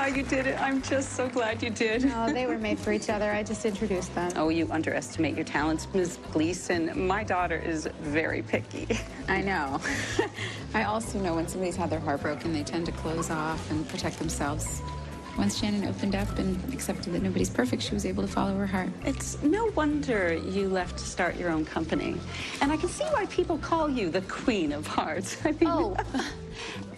how you did it. I'm just so glad you did. No, they were made for each other. I just introduced them. Oh, you underestimate your talents, Ms. Gleason. My daughter is very picky. I know. I also know when somebody's had their heart broken, they tend to close off and protect themselves. Once Shannon opened up and accepted that nobody's perfect, she was able to follow her heart. It's no wonder you left to start your own company. And I can see why people call you the Queen of Hearts. I mean... Oh,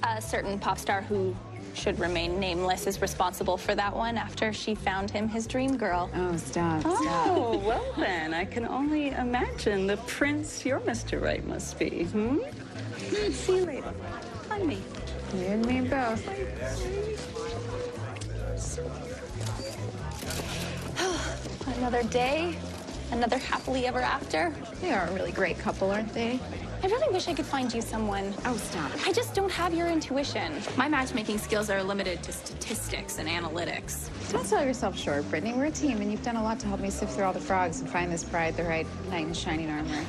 a certain pop star who should remain nameless is responsible for that one after she found him his dream girl. Oh, stop. Oh, well then, I can only imagine the prince your Mr. Right must be. See you later. On me. You and me both. Another day, another happily ever after. They are a really great couple, aren't they? I really wish I could find you someone. Oh, stop. I just don't have your intuition. My matchmaking skills are limited to statistics and analytics. Don't sell yourself short, Brittany. We're a team, and you've done a lot to help me sift through all the frogs and find this bride the right knight in shining armor.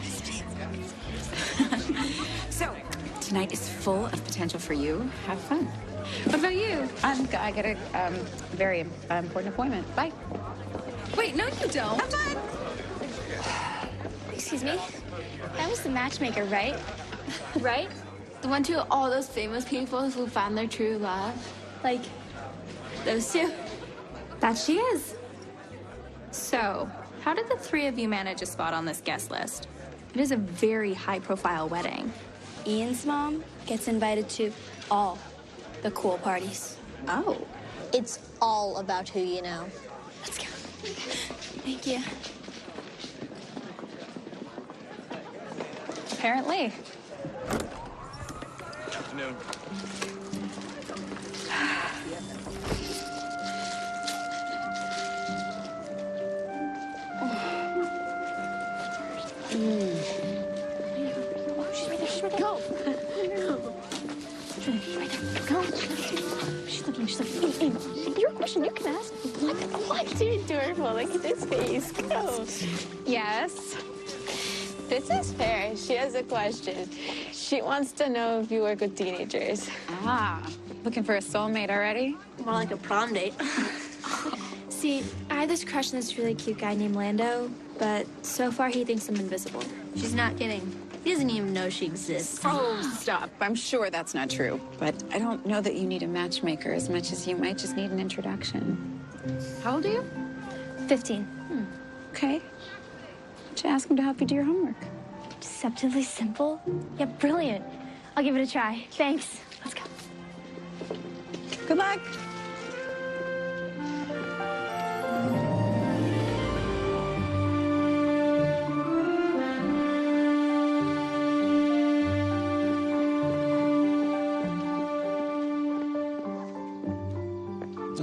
So, tonight is full of potential for you. Have fun. What about you? I got a very important appointment. Bye. Wait, no, you don't. Have fun. Excuse me? That was the matchmaker, right? Right? The one to all those famous people who found their true love. Like, those two. That she is. So, how did the three of you manage a spot on this guest list? It is a very high-profile wedding. Ian's mom gets invited to all the cool parties. Oh. It's all about who you know. Let's go. Thank you. Apparently. Afternoon. She's right there. She's right there. Go. Right there. Go. She's looking. Hey, your question, you can ask. What? You're adorable. Look at this face. Go. Yes. This is fair. She has a question. She wants to know if you work with teenagers. Ah, looking for a soulmate already? More like a prom date. See, I have this crush on this really cute guy named Lando, but so far he thinks I'm invisible. She's not kidding. He doesn't even know she exists. Oh, stop. I'm sure that's not true. But I don't know that you need a matchmaker as much as you might just need an introduction. How old are you? 15. Okay. Why don't you ask him to help you do your homework? Deceptively simple? Yeah, brilliant. I'll give it a try. Thanks. Let's go. Good luck.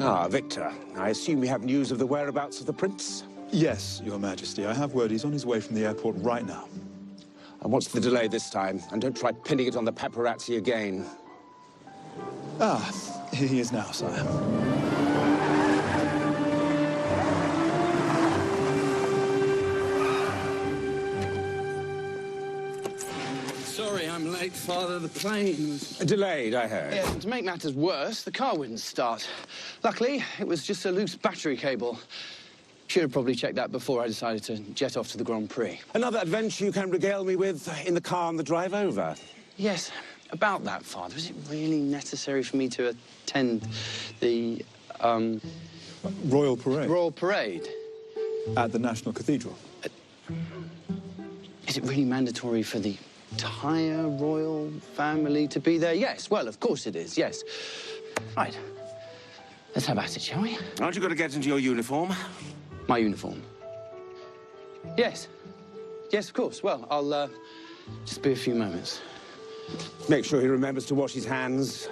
Ah, Victor, I assume you have news of the whereabouts of the prince? Yes, Your Majesty. I have word he's on his way from the airport right now. And what's the delay this time? And don't try pinning it on the paparazzi again. Ah, here he is now, sire. Sorry, I'm late, Father. The plane was... Delayed, I heard. Yeah, to make matters worse, the car wouldn't start. Luckily, it was just a loose battery cable. Should have probably checked that before I decided to jet off to the Grand Prix. Another adventure you can regale me with in the car on the drive over? Yes, about that, Father. Is it really necessary for me to attend the, Royal Parade? Royal Parade? At the National Cathedral. Is it really mandatory for the entire royal family to be there? Yes, well, of course it is, yes. Right. Let's have at it, shall we? Aren't you going to get into your uniform? My uniform? Yes. Yes, of course. Well, I'll, just be a few moments. Make sure he remembers to wash his hands.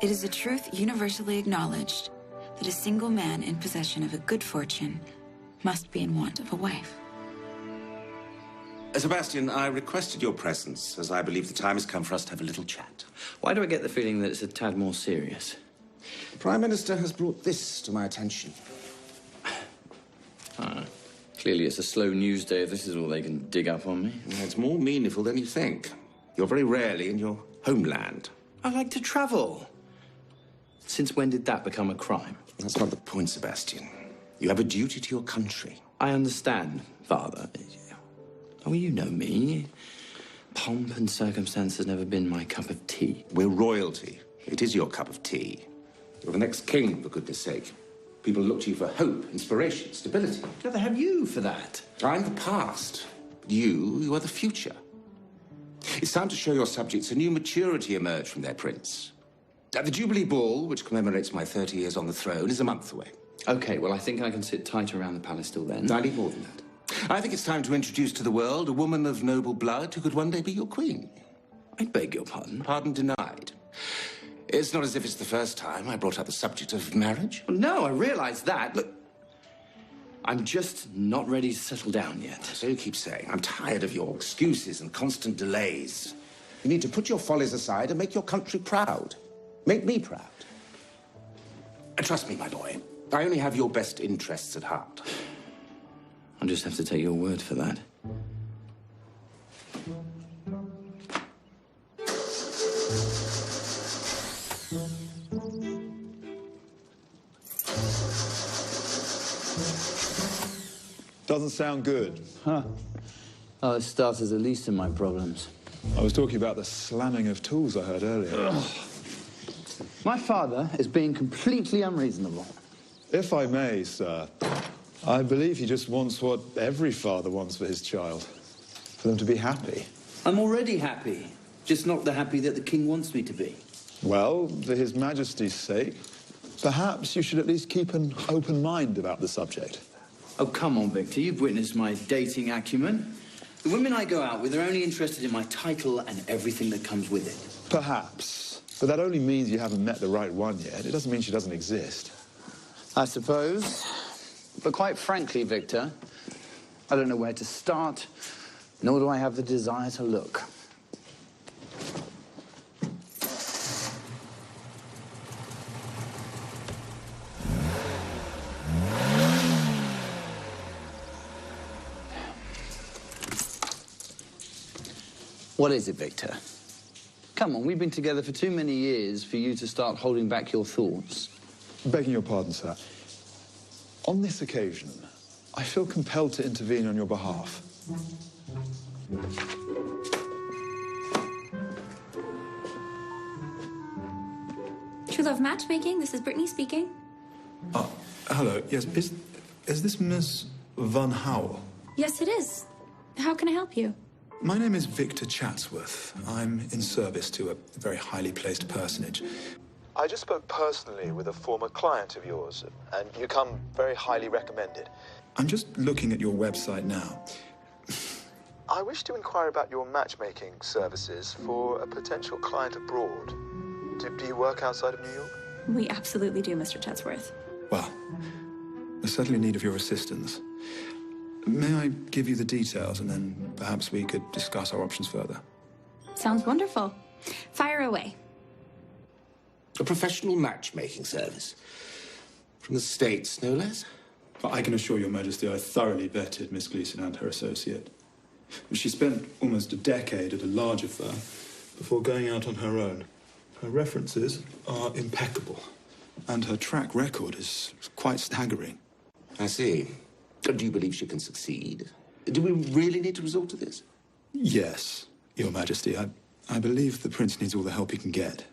It is a truth universally acknowledged that a single man in possession of a good fortune must be in want of a wife. Sebastian, I requested your presence, as I believe the time has come for us to have a little chat. Why do I get the feeling that it's a tad more serious? The Prime Minister has brought this to my attention. Clearly it's a slow news day if this is all they can dig up on me. It's more meaningful than you think. You're very rarely in your homeland. I like to travel. Since when did that become a crime? That's not the point, Sebastian. You have a duty to your country. I understand, Father. Oh, you know me. Pomp and circumstance has never been my cup of tea. We're royalty. It is your cup of tea. You're the next king, for goodness sake. People look to you for hope, inspiration, stability. No, they have you for that. I'm the past. But you are the future. It's time to show your subjects a new maturity emerge from their prince. The Jubilee Ball, which commemorates my 30 years on the throne, is a month away. Okay, well, I think I can sit tight around the palace till then. I need more than that. I think it's time to introduce to the world a woman of noble blood who could one day be your queen. I beg your pardon? Pardon denied. It's not as if it's the first time I brought up the subject of marriage. Well, no, I realize that. Look, I'm just not ready to settle down yet. So you keep saying. I'm tired of your excuses and constant delays. You need to put your follies aside and make your country proud. Make me proud. And trust me, my boy, I only have your best interests at heart. I'll just have to take your word for that. Doesn't sound good. Huh. Oh, it starts as the least of my problems. I was talking about the slamming of tools I heard earlier. Ugh. My father is being completely unreasonable. If I may, sir, I believe he just wants what every father wants for his child. For them to be happy. I'm already happy. Just not the happy that the king wants me to be. Well, for His Majesty's sake, perhaps you should at least keep an open mind about the subject. Oh, come on, Victor. You've witnessed my dating acumen. The women I go out with are only interested in my title and everything that comes with it. Perhaps. But that only means you haven't met the right one yet. It doesn't mean she doesn't exist. I suppose. But quite frankly, Victor, I don't know where to start, nor do I have the desire to look. What is it, Victor? Come on, we've been together for too many years for you to start holding back your thoughts. Begging your pardon, sir. On this occasion, I feel compelled to intervene on your behalf. True Love Matchmaking, this is Brittany speaking. Hello. Yes, is this Miss Van Howell? Yes, it is. How can I help you? My name is Victor Chatsworth. I'm in service to a very highly placed personage. I just spoke personally with a former client of yours, and you come very highly recommended. I'm just looking at your website now. I wish to inquire about your matchmaking services for a potential client abroad. Do you work outside of New York? We absolutely do, Mr. Chatsworth. Well, we're certainly in need of your assistance. May I give you the details, and then perhaps we could discuss our options further? Sounds wonderful. Fire away. A professional matchmaking service. From the States, no less. I can assure Your Majesty I thoroughly vetted Miss Gleason and her associate. She spent almost a decade at a larger firm before going out on her own. Her references are impeccable, and her track record is quite staggering. I see. Do you believe she can succeed? Do we really need to resort to this? Yes, Your Majesty. I believe the Prince needs all the help he can get.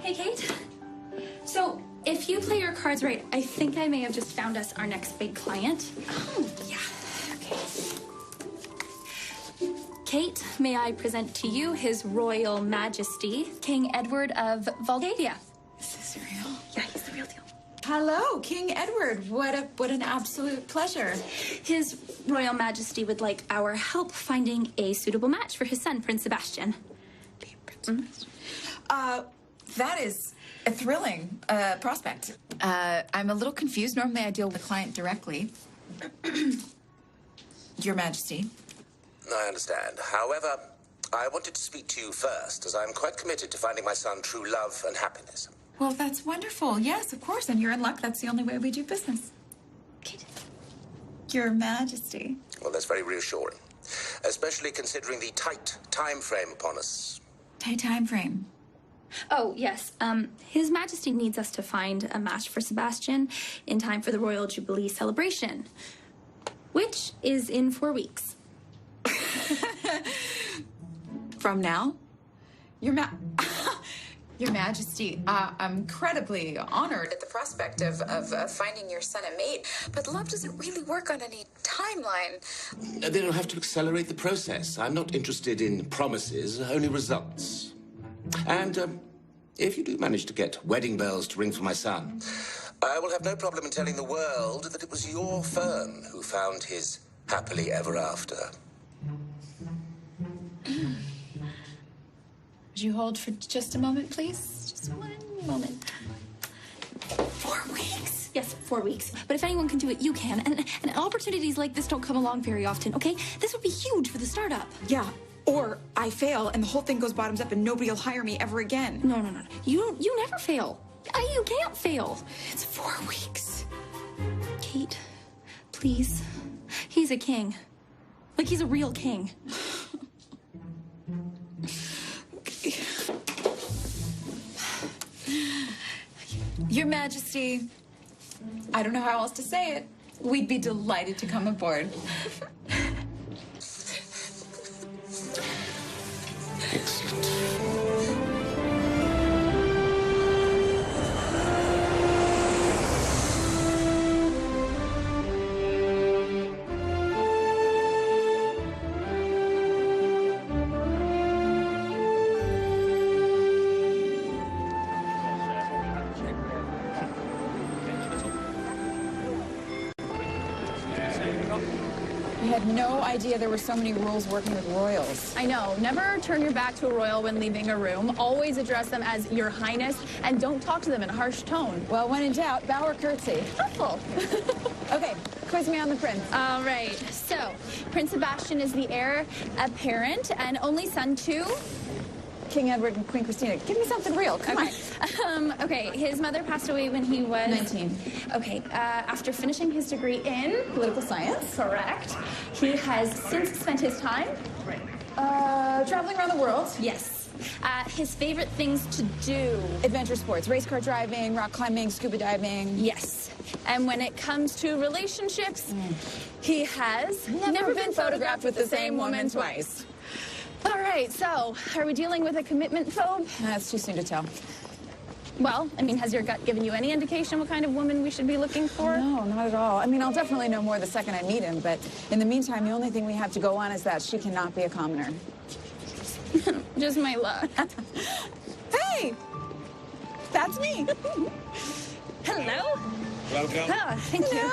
Hey, Kate. So, if you play your cards right, I think I may have just found us our next big client. Oh, yeah. Okay. Kate, may I present to you His Royal Majesty, King Edward of Valdavia. Is this real? Yeah, he's the real deal. Hello, King Edward. What an absolute pleasure. His Royal Majesty would like our help finding a suitable match for his son, Prince Sebastian. That is A thrilling prospect. I'm a little confused. Normally I deal with the client directly. Your Majesty. I understand. However, I wanted to speak to you first, as I'm quite committed to finding my son true love and happiness. Well, that's wonderful. Yes, of course. And you're in luck. That's the only way we do business. Kate. Your Majesty. Well, that's very reassuring, especially considering the tight time frame upon us. Tight time frame. Oh, yes. His Majesty needs us to find a match for Sebastian in time for the Royal Jubilee celebration, which is in 4 weeks. From now? Your Majesty, I'm incredibly honored at the prospect of finding your son a mate, but love doesn't really work on any timeline. Then I'll have to accelerate the process. I'm not interested in promises, only results. And if you do manage to get wedding bells to ring for my son, I will have no problem in telling the world that it was your firm who found his happily ever after. Would you hold for just a moment, please? Just 1 moment. 4 weeks? Yes, 4 weeks. But if anyone can do it, you can. And opportunities like this don't come along very often, okay? This would be huge for the startup. Yeah. Or I fail and the whole thing goes bottoms up and nobody will hire me ever again. No. You never fail. You can't fail. It's 4 weeks. Kate, please. He's a king. Like, he's a real king. Okay. Your Majesty, I don't know how else to say it. We'd be delighted to come aboard. Excellent. We had no idea there were so many rules working with royals. I know. Never turn your back to a royal when leaving a room. Always address them as Your Highness, and don't talk to them in a harsh tone. Well, when in doubt, bow or curtsy. Helpful. Okay, quiz me on the prince. All right. So, Prince Sebastian is the heir apparent and only son to King Edward and Queen Christina. Give me something real. Come on. Okay, his mother passed away when he was 19. Okay, after finishing his degree in Political science. correct, he has since spent his time Traveling around the world. Yes. His favorite things to do. Adventure sports, race car driving, rock climbing, scuba diving. Yes. And when it comes to relationships, he has Never been photographed with the same woman twice. All right, so are we dealing with a commitment phobe? That's too soon to tell. Well, I mean, has your gut given you any indication what kind of woman we should be looking for? No, not at all. I mean, I'll definitely know more the second I meet him, but in the meantime, the only thing we have to go on is that she cannot be a commoner. Just my luck. Hey! That's me! Hello? Welcome. Oh, thank you.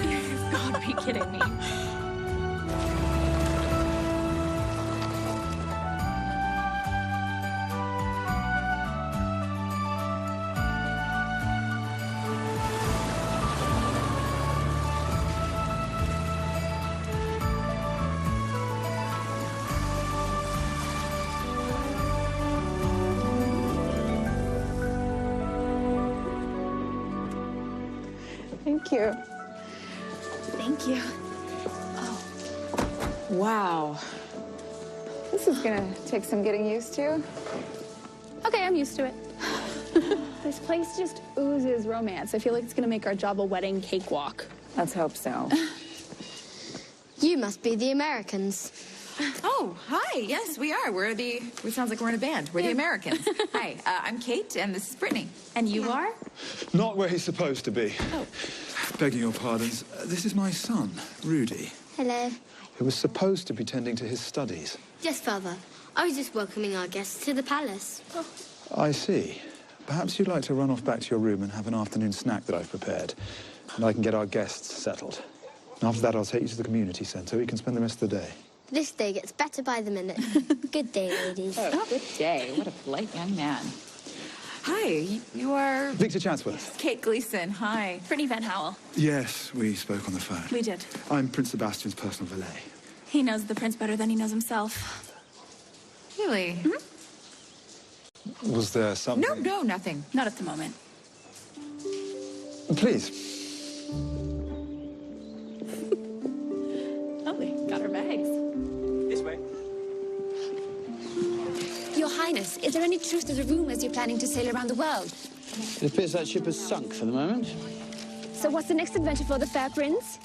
You've got to be kidding me. Thank you. Thank you. Wow. This is gonna take some getting used to. Okay, I'm used to it. This place just oozes romance. I feel like it's gonna make our job a wedding cakewalk. Let's hope so. You must be the Americans. Oh, hi. Yes, we are. We sounds like we're in a band. We're the Americans. Hi, I'm Kate, and this is Brittany. And you are? Not where he's supposed to be. Oh. Begging your pardons, this is my son, Rudy, Hello. who was supposed to be tending to his studies. Yes, Father. I was just welcoming our guests to the palace. I see. Perhaps you'd like to run off back to your room and have an afternoon snack that I've prepared, and I can get our guests settled. After that, I'll take you to the community centre. We can spend the rest of the day. This day gets better by the minute. Good day, ladies. Oh, good day. What a polite young man. Hi, you are... Victor Chatsworth. Kate Gleason, hi. Brittany Van Howell. Yes, we spoke on the phone. We did. I'm Prince Sebastian's personal valet. He knows the prince better than he knows himself. Really? Was there something... No, nothing. Not at the moment. Please. Lovely. Got her bags. This way. Your Highness, is there any truth to the rumors you're planning to sail around the world? It appears that ship has sunk for the moment. So what's the next adventure for the fair prince?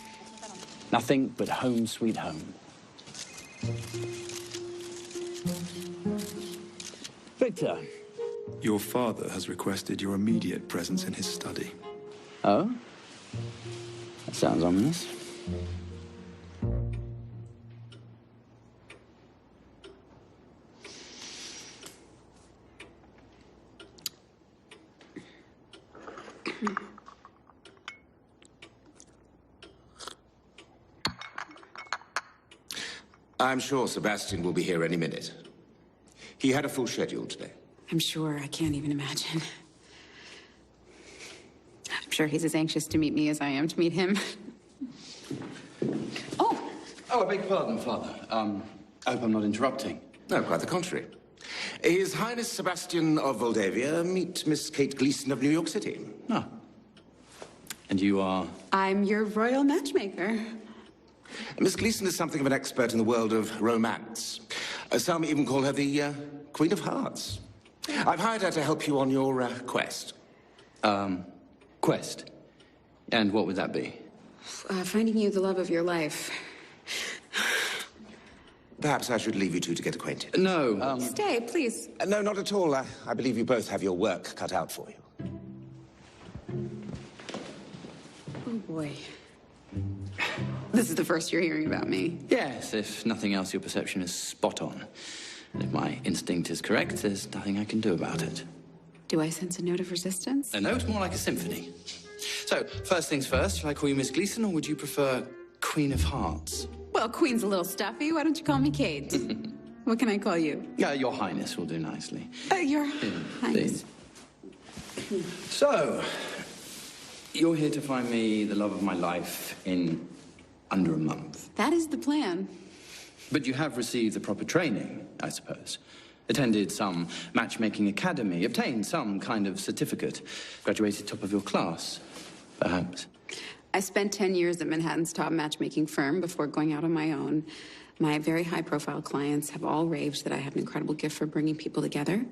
Nothing but home sweet home. Victor. Your father has requested your immediate presence in his study. Oh? That sounds ominous. I'm sure Sebastian will be here any minute. He had a full schedule today. I'm sure. I can't even imagine. I'm sure he's as anxious to meet me as I am to meet him. Oh, I beg pardon, Father. I hope I'm not interrupting. No, quite the contrary. His Highness Sebastian of Moldavia, meet Miss Kate Gleason of New York City. Ah. And you are? I'm your royal matchmaker. Miss Gleason is something of an expert in the world of romance. Some even call her the Queen of Hearts. I've hired her to help you on your quest. Quest? And what would that be? Finding you the love of your life. Perhaps I should leave you two to get acquainted. No. Stay, please. No, not at all. I believe you both have your work cut out for you. Oh, boy. This is the first you're hearing about me. Yes, if nothing else, your perception is spot on. And if my instinct is correct, there's nothing I can do about it. Do I sense a note of resistance? A note more like a symphony. So, first things first, shall I call you Miss Gleason, or would you prefer Queen of Hearts? Well, Queen's a little stuffy. Why don't you call me Kate? What can I call you? Yeah, Your Highness will do nicely. Your Highness. So, you're here to find me the love of my life in under a month. That is the plan. But you have received the proper training, I suppose. Attended some matchmaking academy, obtained some kind of certificate, graduated top of your class, perhaps. I spent 10 years at Manhattan's top matchmaking firm before going out on my own. My very high-profile clients have all raved that I have an incredible gift for bringing people together.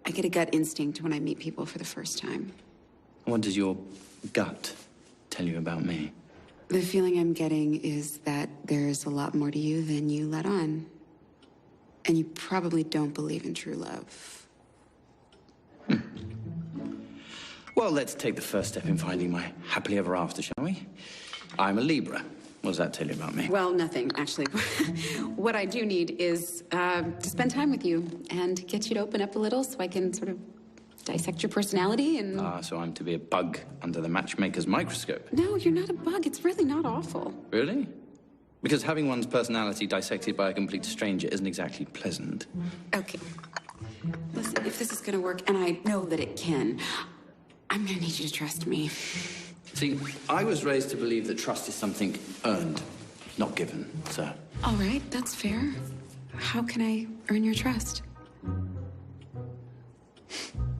I get a gut instinct when I meet people for the first time. What does your gut tell you about me? The feeling I'm getting is that there's a lot more to you than you let on. And you probably don't believe in true love. Well, let's take the first step in finding my happily ever after, shall we? I'm a Libra. What does that tell you about me? Well, nothing, actually. What I do need is to spend time with you and get you to open up a little so I can sort of dissect your personality and... So I'm to be a bug under the matchmaker's microscope? No, you're not a bug. It's really not awful. Really? Because having one's personality dissected by a complete stranger isn't exactly pleasant. Okay. Listen, if this is gonna work, and I know that it can, I'm gonna need you to trust me. See, I was raised to believe that trust is something earned, not given, so... All right, that's fair. How can I earn your trust?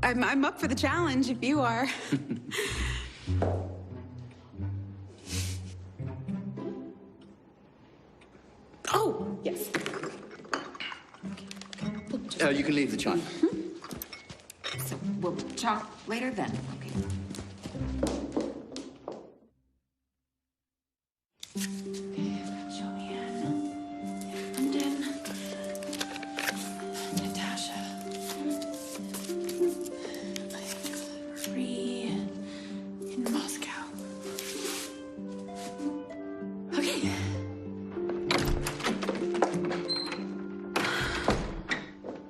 I'm up for the challenge, if you are. Oh, yes. You can leave the chime. So we'll talk later then. Okay.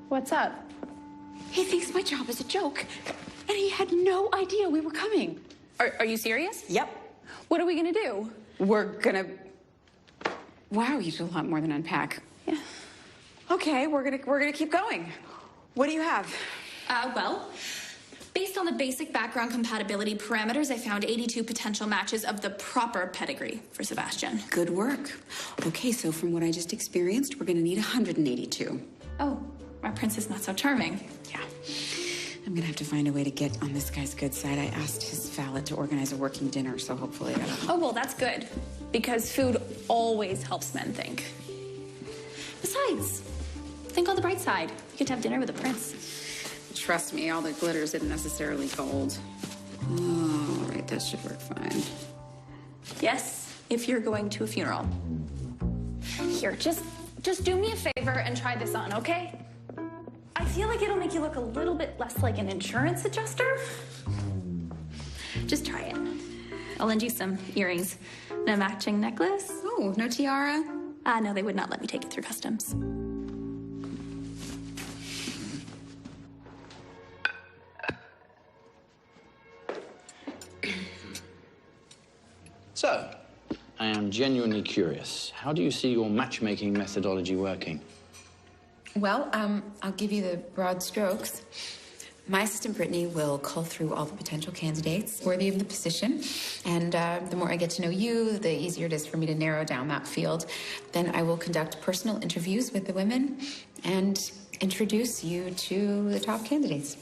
What's up? He thinks my job is a joke. And he had no idea we were coming. Are you serious? Yep. What are we gonna do? We're gonna... Wow, you do a lot more than unpack. Yeah. Okay, we're gonna keep going. What do you have? Well, based on the basic background compatibility parameters, I found 82 potential matches of the proper pedigree for Sebastian. Good work. Okay, so from what I just experienced, we're gonna need 182. Oh, our prince is not so charming. Yeah. I'm gonna have to find a way to get on this guy's good side. I asked his valet to organize a working dinner, so hopefully Oh, well, that's good. Because food always helps men think. Besides, think on the bright side. You get to have dinner with a prince. Trust me, all the glitter isn't necessarily gold. Oh, all right, that should work fine. Yes, if you're going to a funeral. Here, just do me a favor and try this on, okay? I feel like it'll make you look a little bit less like an insurance adjuster. Just try it. I'll lend you some earrings and a matching necklace. Oh, no tiara? No, they would not let me take it through customs. So, I am genuinely curious. How do you see your matchmaking methodology working? Well, I'll give you the broad strokes. My assistant, Brittany, will cull through all the potential candidates worthy of the position. And the more I get to know you, the easier it is for me to narrow down that field. Then I will conduct personal interviews with the women and introduce you to the top candidates.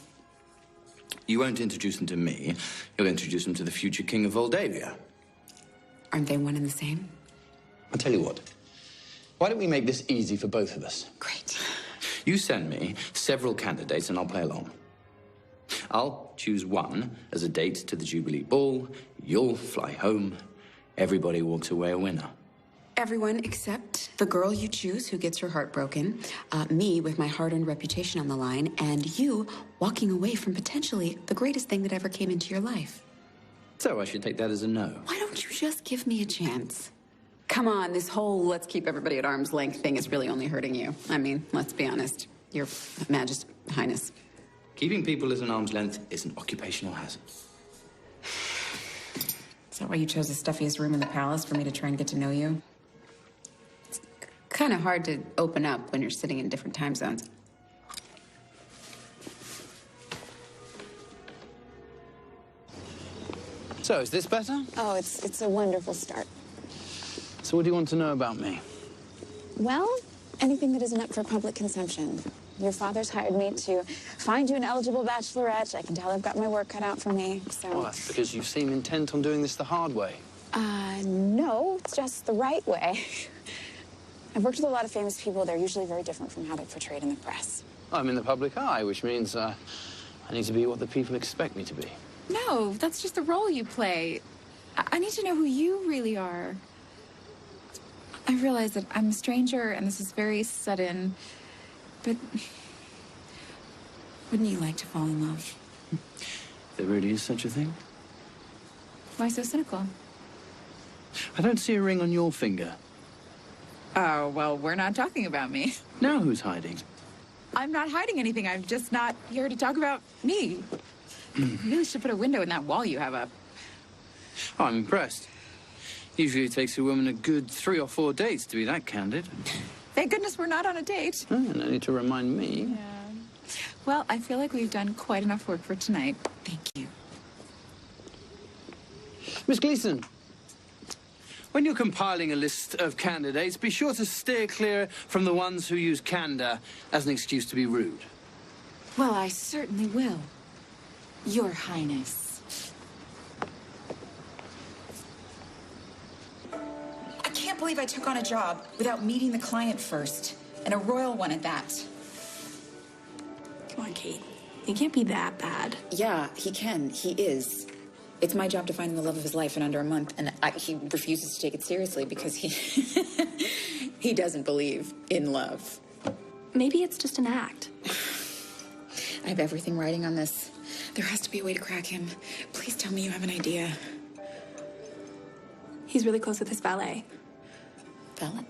You won't introduce them to me. You'll introduce them to the future king of Moldavia. Aren't they one and the same? I'll tell you what. Why don't we make this easy for both of us? Great. You send me several candidates and I'll play along. I'll choose one as a date to the Jubilee Ball. You'll fly home. Everybody walks away a winner. Everyone except the girl you choose who gets her heart broken, me with my hard-earned reputation on the line, and you walking away from potentially the greatest thing that ever came into your life. So I should take that as a no. Why don't you just give me a chance? Come on, this whole let's keep everybody at arm's length thing is really only hurting you. I mean, let's be honest. Your Majesty, Highness. Keeping people at an arm's length is an occupational hazard. Is that why you chose the stuffiest room in the palace for me to try and get to know you? It's kind of hard to open up when you're sitting in different time zones. So, is this better? Oh, it's a wonderful start. So what do you want to know about me? Well, anything that isn't up for public consumption. Your father's hired me to find you an eligible bachelorette. I can tell I've got my work cut out for me, so... Well, that's because you seem intent on doing this the hard way. No, it's just the right way. I've worked with a lot of famous people. They're usually very different from how they're portrayed in the press. I'm in the public eye, which means I need to be what the people expect me to be. No, that's just the role you play. I need to know who you really are. I realize that I'm a stranger and this is very sudden, but wouldn't you like to fall in love? There really is such a thing? Why so cynical? I don't see a ring on your finger. Oh, well, we're not talking about me. Now who's hiding? I'm not hiding anything. I'm just not here to talk about me. You really should put a window in that wall you have up. Oh, I'm impressed. Usually it takes a woman a good 3 or 4 dates to be that candid. Thank goodness we're not on a date. Oh, no need to remind me. Yeah. Well, I feel like we've done quite enough work for tonight. Thank you. Miss Gleason, when you're compiling a list of candidates, be sure to steer clear from the ones who use candor as an excuse to be rude. Well, I certainly will. Your Highness. I can't believe I took on a job without meeting the client first, and a royal one at that. Come on, Kate. He can't be that bad. Yeah, he can. He is. It's my job to find him the love of his life in under a month, and he refuses to take it seriously because he doesn't believe in love. Maybe it's just an act. I have everything riding on this. There has to be a way to crack him. Please tell me you have an idea. He's really close with his valet. Valet?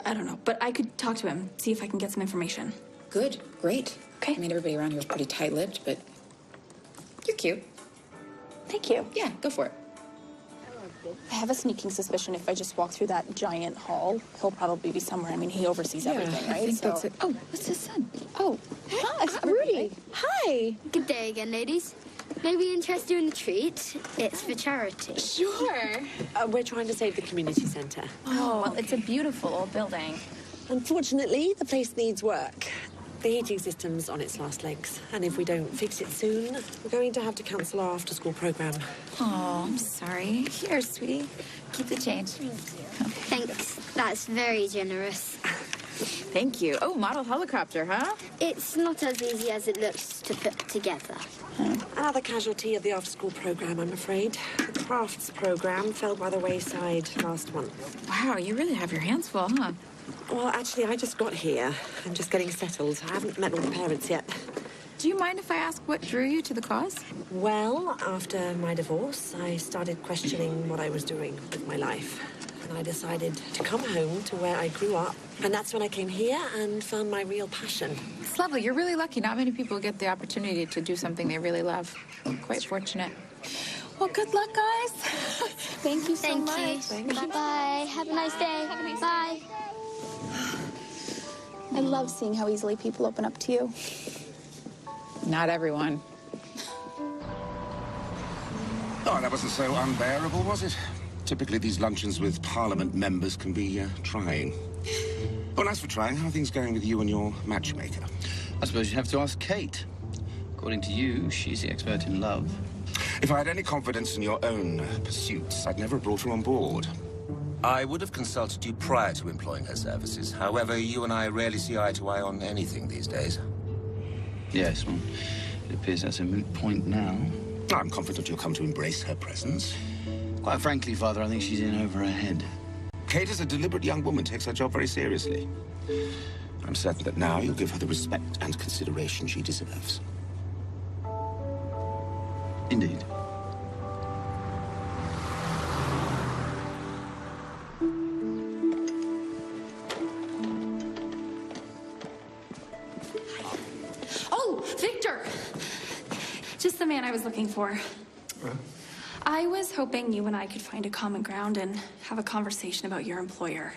I don't know, but I could talk to him, see if I can get some information. Good, great. Okay. I mean, everybody around here is pretty tight-lipped, but You're cute. Thank you. Yeah, go for it. I have a sneaking suspicion if I just walk through that giant hall, he'll probably be somewhere. I mean, he oversees everything, right? I think that's it. Oh, what's his son? Oh, hi, Rudy. Hi. Good day again, ladies. Maybe interested in a treat. It's for charity. Sure. We're trying to save the community centre. Oh, well, it's a beautiful old building. Unfortunately, the place needs work. The heating system's on its last legs, and if we don't fix it soon, we're going to have to cancel our after-school program. Oh, I'm sorry. Here, sweetie. Keep the change. Thanks. That's very generous. Thank you. Oh, model helicopter, huh? It's not as easy as it looks to put together. Another casualty of the after-school program, I'm afraid. The crafts program fell by the wayside last month. Wow, you really have your hands full, huh? Well, actually, I just got here. I'm just getting settled. I haven't met all the parents yet. Do you mind if I ask what drew you to the cause? Well, after my divorce, I started questioning what I was doing with my life. And I decided to come home to where I grew up. And that's when I came here and found my real passion. It's lovely. You're really lucky. Not many people get the opportunity to do something they really love. Quite fortunate. Well, good luck, guys. Thank you so much. Thank you. Bye. Have a nice day. Bye. I love seeing how easily people open up to you. Not everyone. Oh, that wasn't so unbearable, was it? Typically, these luncheons with Parliament members can be trying. Oh, nice for trying. How are things going with you and your matchmaker? I suppose you'd have to ask Kate. According to you, she's the expert in love. If I had any confidence in your own pursuits, I'd never have brought her on board. I would have consulted you prior to employing her services. However, you and I rarely see eye to eye on anything these days. Yes, well, it appears that's a moot point now. I'm confident you'll come to embrace her presence. Quite frankly, Father, I think she's in over her head. Kate is a deliberate young woman, takes her job very seriously. I'm certain that now you'll give her the respect and consideration she deserves. Indeed. Oh, Victor! Just the man I was looking for. I was hoping you and I could find a common ground and have a conversation about your employer.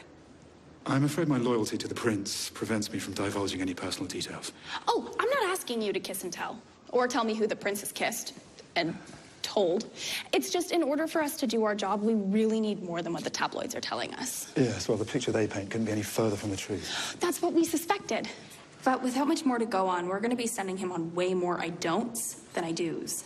I'm afraid my loyalty to the prince prevents me from divulging any personal details. Oh, I'm not asking you to kiss and tell, or tell me who the prince has kissed and told. It's just in order for us to do our job, we really need more than what the tabloids are telling us. Yes, well, the picture they paint couldn't be any further from the truth. That's what we suspected. But without much more to go on, we're going to be sending him on way more I don'ts than I do's,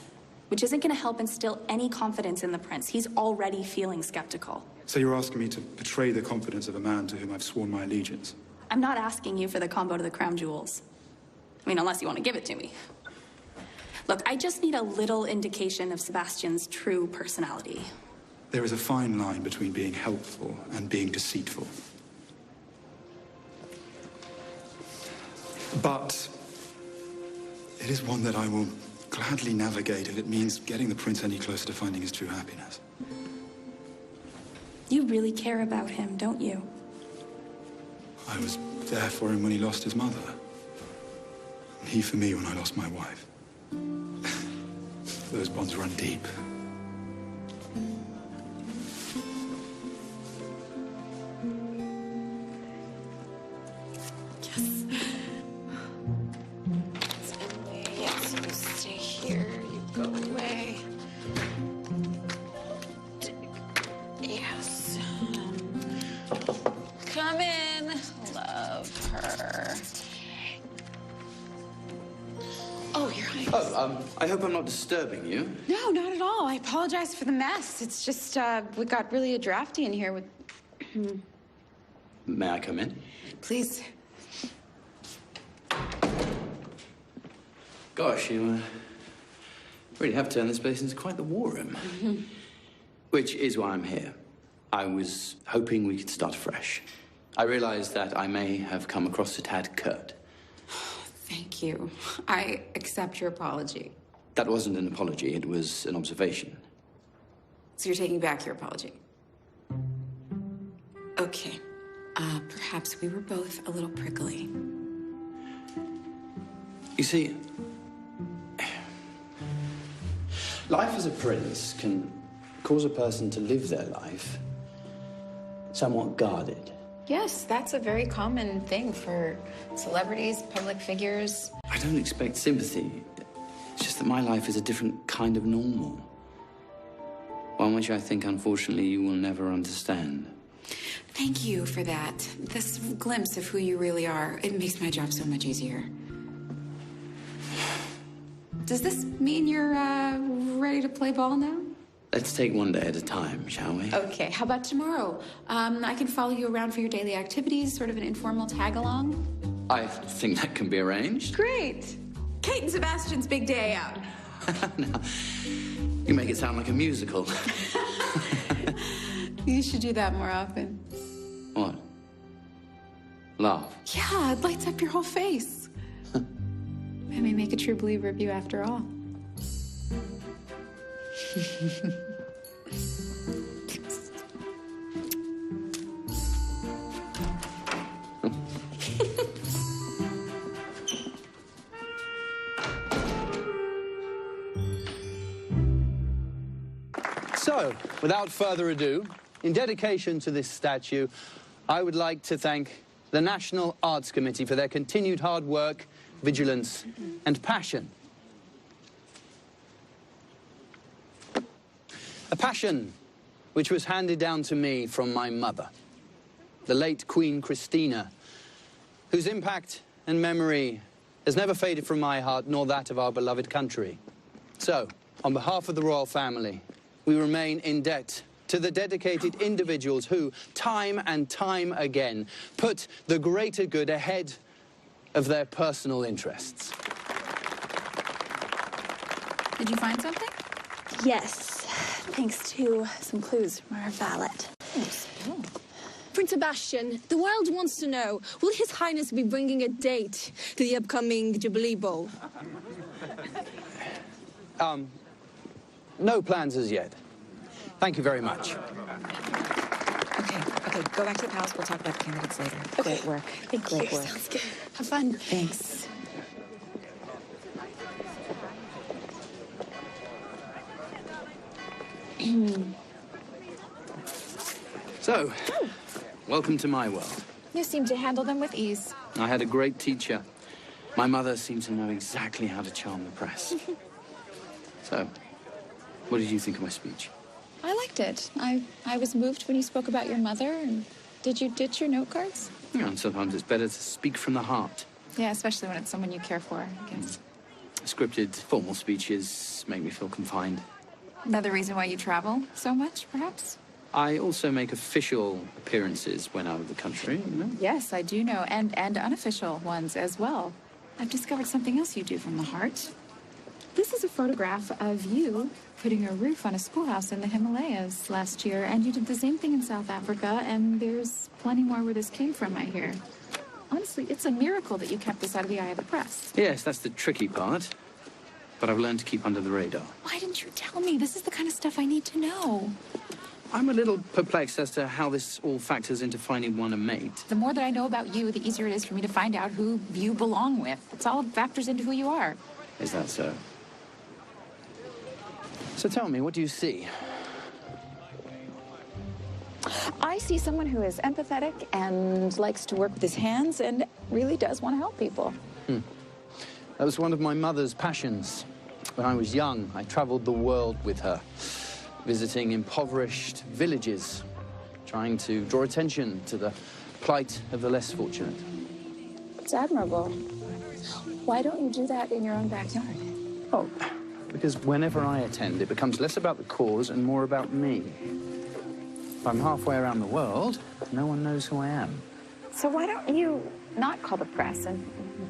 which isn't going to help instill any confidence in the prince. He's already feeling skeptical. So you're asking me to betray the confidence of a man to whom I've sworn my allegiance? I'm not asking you for the combo to the crown jewels. I mean, unless you want to give it to me. Look, I just need a little indication of Sebastian's true personality. There is a fine line between being helpful and being deceitful. But it is one that I will gladly navigate if it means getting the prince any closer to finding his true happiness. You really care about him, don't you? I was there for him when he lost his mother. And he for me when I lost my wife. Those bonds run deep. Yes. It's Emily. Yes, you stay here. You go away. Yes. Come in. Love her. Oh, you're right. Oh, I hope I'm not disturbing you. No, not at all. I apologize for the mess. It's just, we got really drafty in here with... May I come in? Please. Gosh, you really have turned this place into quite the war room. Which is why I'm here. I was hoping we could start afresh. I realized that I may have come across a tad curt. Thank you. I accept your apology. That wasn't an apology, it was an observation. So you're taking back your apology? Okay. Perhaps we were both a little prickly. You see, Life as a prince can cause a person to live their life somewhat guarded. Yes, that's a very common thing for celebrities, public figures. I don't expect sympathy. It's just that my life is a different kind of normal. One which I think, unfortunately, you will never understand. Thank you for that. This glimpse of who you really are, it makes my job so much easier. Does this mean you're ready to play ball now? Let's take one day at a time, shall we? Okay, how about tomorrow? I can follow you around for your daily activities, sort of an informal tag-along. I think that can be arranged. Great. Kate and Sebastian's big day out. No, you make it sound like a musical. You should do that more often. What? Laugh? Yeah, it lights up your whole face. I may make a true believer of you after all. So, without further ado, in dedication to this statue, I would like to thank the National Arts Committee for their continued hard work, vigilance, and passion. A passion which was handed down to me from my mother, the late Queen Christina, whose impact and memory has never faded from my heart nor that of our beloved country. So, on behalf of the royal family, we remain in debt to the dedicated individuals who, time and time again, put the greater good ahead of their personal interests. Did you find something? Yes, thanks to some clues from our valet. Prince Sebastian, the world wants to know, will His Highness be bringing a date to the upcoming Jubilee Ball? No plans as yet. Thank you very much. Okay, go back to the palace. We'll talk about the candidates later. Okay. Great work. Great work. Sounds good. Have fun. Thanks. So, welcome to my world. You seem to handle them with ease. I had a great teacher. My mother seemed to know exactly how to charm the press. So, what did you think of my speech? I liked it. I was moved when you spoke about your mother. And did you ditch your note cards? Yeah, and sometimes it's better to speak from the heart. Yeah, especially when it's someone you care for, I guess. Scripted, formal speeches make me feel confined. Another reason why you travel so much, perhaps? I also make official appearances when out of the country, you know? Yes, I do know, and unofficial ones as well. I've discovered something else you do from the heart. This is a photograph of you putting a roof on a schoolhouse in the Himalayas last year, and you did the same thing in South Africa, and there's plenty more where this came from, I hear. Honestly, it's a miracle that you kept this out of the eye of the press. Yes, that's the tricky part. But I've learned to keep under the radar. Why didn't you tell me? This is the kind of stuff I need to know. I'm a little perplexed as to how this all factors into finding one a mate. The more that I know about you, the easier it is for me to find out who you belong with. It's all factors into who you are. Is that so? So tell me, what do you see? I see someone who is empathetic and likes to work with his hands and really does want to help people. That was one of my mother's passions. When I was young, I traveled the world with her, visiting impoverished villages, trying to draw attention to the plight of the less fortunate. It's admirable. Why don't you do that in your own backyard? Oh, because whenever I attend, it becomes less about the cause and more about me. If I'm halfway around the world, no one knows who I am. So why don't you not call the press and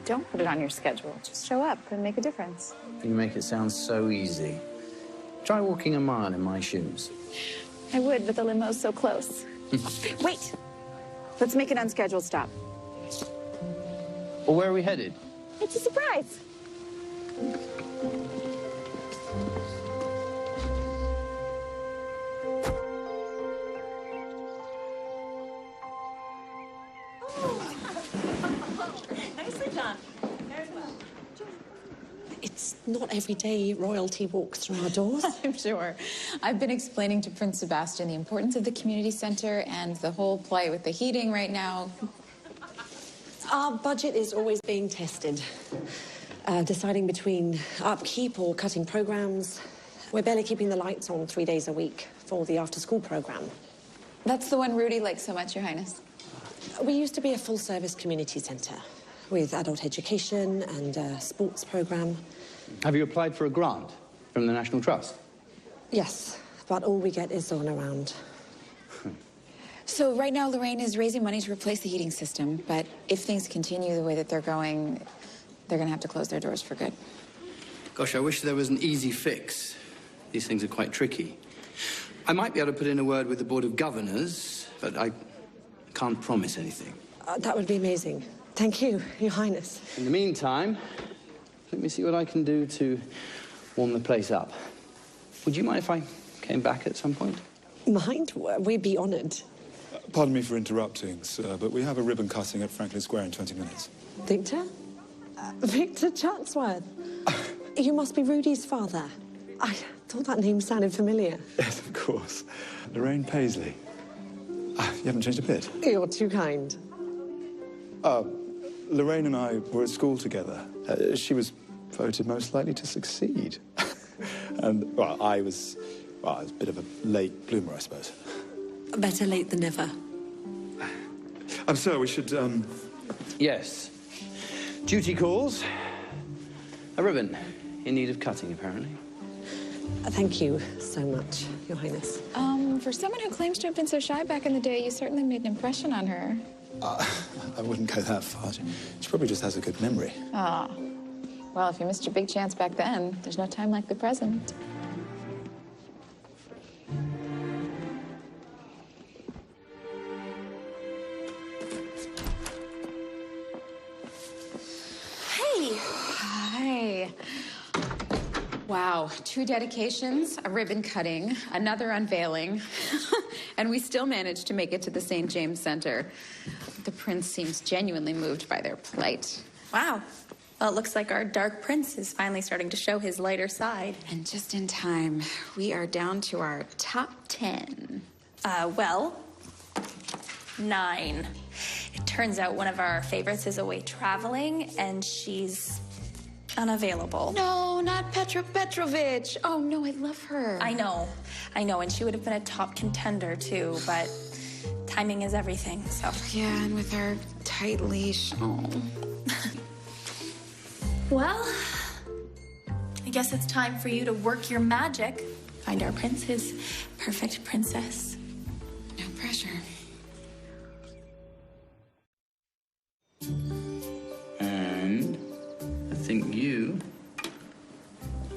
don't put it on your schedule? Just show up and make a difference. You make it sound so easy. Try walking a mile in my shoes. I would, but the limo's so close. Wait! Let's make an unscheduled stop. Well, where are we headed? It's a surprise. It's not every day royalty walks through our doors. I'm sure. I've been explaining to Prince Sebastian the importance of the community center and the whole play with the heating right now. Our budget is always being tested. Deciding between upkeep or cutting programs. We're barely keeping the lights on 3 days a week for the after-school program. That's the one Rudy likes so much, Your Highness. We used to be a full-service community centre with adult education and a sports program. Have you applied for a grant from the National Trust? Yes, but all we get is on around. So right now, Lorraine is raising money to replace the heating system, but if things continue the way that they're going, they're gonna have to close their doors for good. Gosh, I wish there was an easy fix. These things are quite tricky. I might be able to put in a word with the Board of Governors, but I can't promise anything. That would be amazing. Thank you, Your Highness. In the meantime, let me see what I can do to warm the place up. Would you mind if I came back at some point? Mind? We'd be honoured. Pardon me for interrupting, sir, but we have a ribbon cutting at Franklin Square in 20 minutes. Victor? Victor Chatsworth. You must be Rudy's father. I thought that name sounded familiar. Yes, of course. Lorraine Paisley. You haven't changed a bit. You're too kind. Lorraine and I were at school together. She was voted most likely to succeed. And, well, I was a bit of a late bloomer, I suppose. Better late than never. Sir, we should, Yes. Duty calls. A ribbon in need of cutting, apparently. Thank you so much, Your Highness. For someone who claims to have been so shy back in the day, you certainly made an impression on her. I wouldn't go that far. She probably just has a good memory. Ah. Well, if you missed your big chance back then, there's no time like the present. Hey. Hi. Wow, 2 dedications, a ribbon cutting, another unveiling, and we still managed to make it to the St. James Center. The prince seems genuinely moved by their plight. Wow. Well, it looks like our dark prince is finally starting to show his lighter side. And just in time, we are down to our top 10. Well, 9. It turns out one of our favorites is away traveling, and she's unavailable. No, not Petra Petrovich. Oh, no, I love her. I know, and she would have been a top contender, too, but timing is everything, so. Yeah, and with our tight leash, oh. Well, I guess it's time for you to work your magic. Find our prince his perfect princess. No pressure. And I think you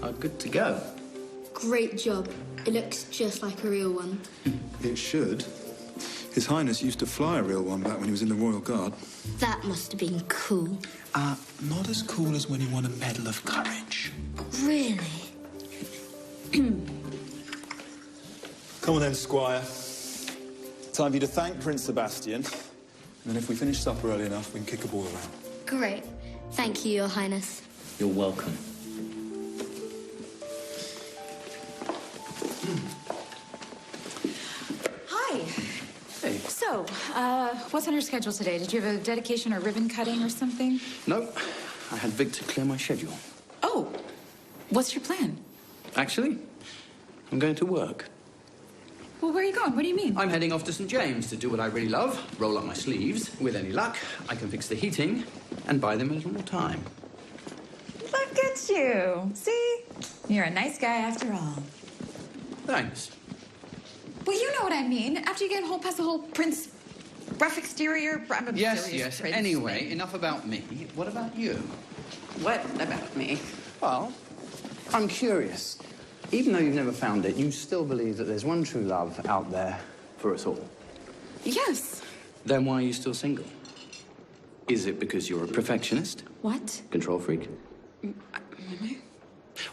are good to go. Great job. It looks just like a real one. It should. His Highness used to fly a real one back when he was in the Royal Guard. That must have been cool. Not as cool as when he won a Medal of Courage. Really? Come on then, Squire. Time for you to thank Prince Sebastian. And then if we finish supper early enough, we can kick a ball around. Great. Thank you, Your Highness. You're welcome. Hi. Hey. So, what's on your schedule today? Did you have a dedication or ribbon cutting or something? No, I had Victor clear my schedule. Oh, what's your plan? Actually, I'm going to work. Well, where are you going? What do you mean? I'm heading off to St. James to do what I really love, roll up my sleeves. With any luck, I can fix the heating and buy them a little more time. Look at you. See? You're a nice guy after all. Thanks. Well, you know what I mean. After you get home past the whole prince, rough exterior, I'm a Yes, serious yes. prince. Anyway, enough about me. What about you? What about me? Well, I'm curious. Even though you've never found it, you still believe that there's one true love out there for us all. Yes. Then why are you still single? Is it because you're a perfectionist? What? Control freak?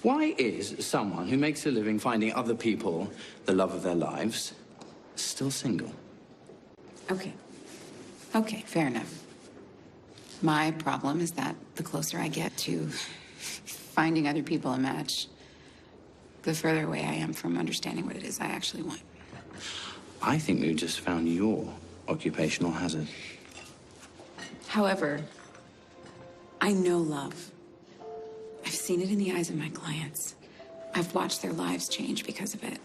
Why is someone who makes a living finding other people the love of their lives still single? Okay. Okay, fair enough. My problem is that the closer I get to finding other people a match, the further away I am from understanding what it is I actually want. I think we've just found your occupational hazard. However, I know love. I've seen it in the eyes of my clients. I've watched their lives change because of it.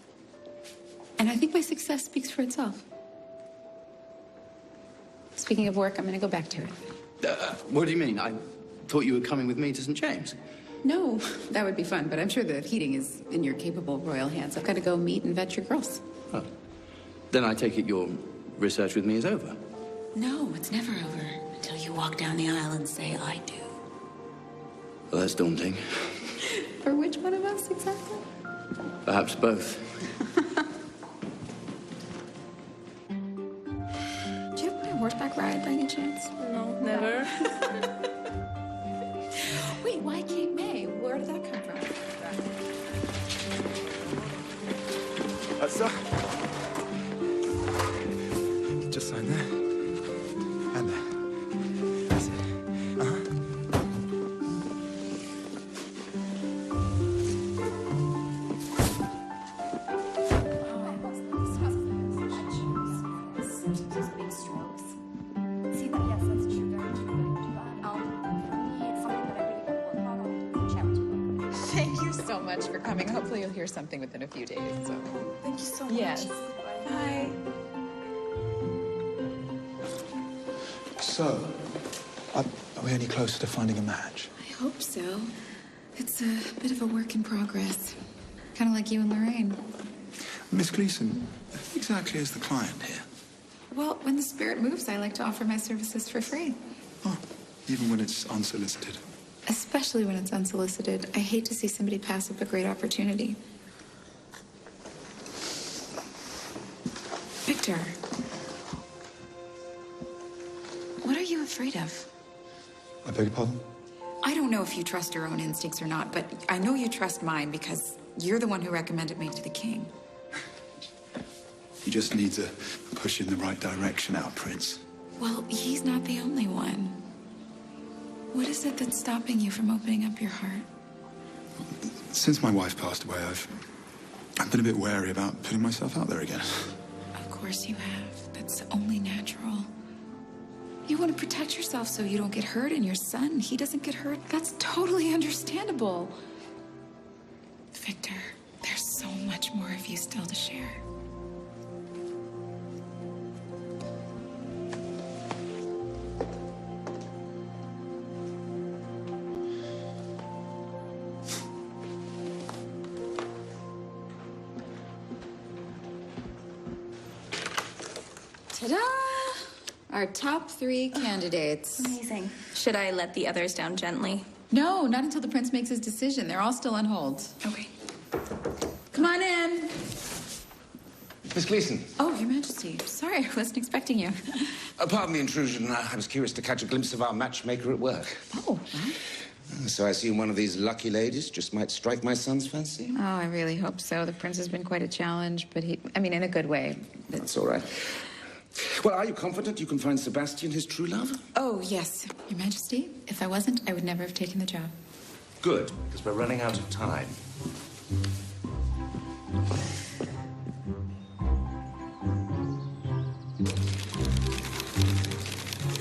And I think my success speaks for itself. Speaking of work, I'm going to go back to it. What do you mean? I thought you were coming with me to St. James. No, that would be fun, but I'm sure the heating is in your capable royal hands. I've got to go meet and vet your girls. Oh. Then I take it your research with me is over. No, it's never over until you walk down the aisle and say, I do. Well, that's daunting. For which one of us exactly? Perhaps both. Do you ever play a horseback ride by any chance? No, never. Wait, why Cape May? Where did that come from? Sir. Just sign there. And there. That's it. Thank you so much for coming. Hopefully you'll hear something within a few days. So Thank you so much. yes. Bye. So, are we any closer to finding a match? I hope so. It's a bit of a work in progress. Kind of like you and Lorraine. Miss Gleason, who exactly is the client here? Well, when the spirit moves, I like to offer my services for free. Oh, even when it's unsolicited. Especially when it's unsolicited. I hate to see somebody pass up a great opportunity. Victor. What are you afraid of? I beg your pardon? I don't know if you trust your own instincts or not, but I know you trust mine because you're the one who recommended me to the king. You just need to push in the right direction, our prince. Well, he's not the only one. What is it that's stopping you from opening up your heart? Since my wife passed away, I've been a bit wary about putting myself out there again. Of course you have. That's only natural. You want to protect yourself so you don't get hurt, and your son, he doesn't get hurt. That's totally understandable. Victor, there's so much more of you still to share. Ta-da! Our top 3 candidates. Amazing. Should I let the others down gently? No, not until the prince makes his decision. They're all still on hold. Okay. Come on in. Miss Gleason. Oh, Your Majesty. Sorry, I wasn't expecting you. Pardon the intrusion. I was curious to catch a glimpse of our matchmaker at work. Oh, right. So I assume one of these lucky ladies just might strike my son's fancy? Oh, I really hope so. The prince has been quite a challenge, but I mean, in a good way. That's all right. Well, are you confident you can find Sebastian his true love? Oh, yes, Your Majesty. If I wasn't, I would never have taken the job. Good, because we're running out of time.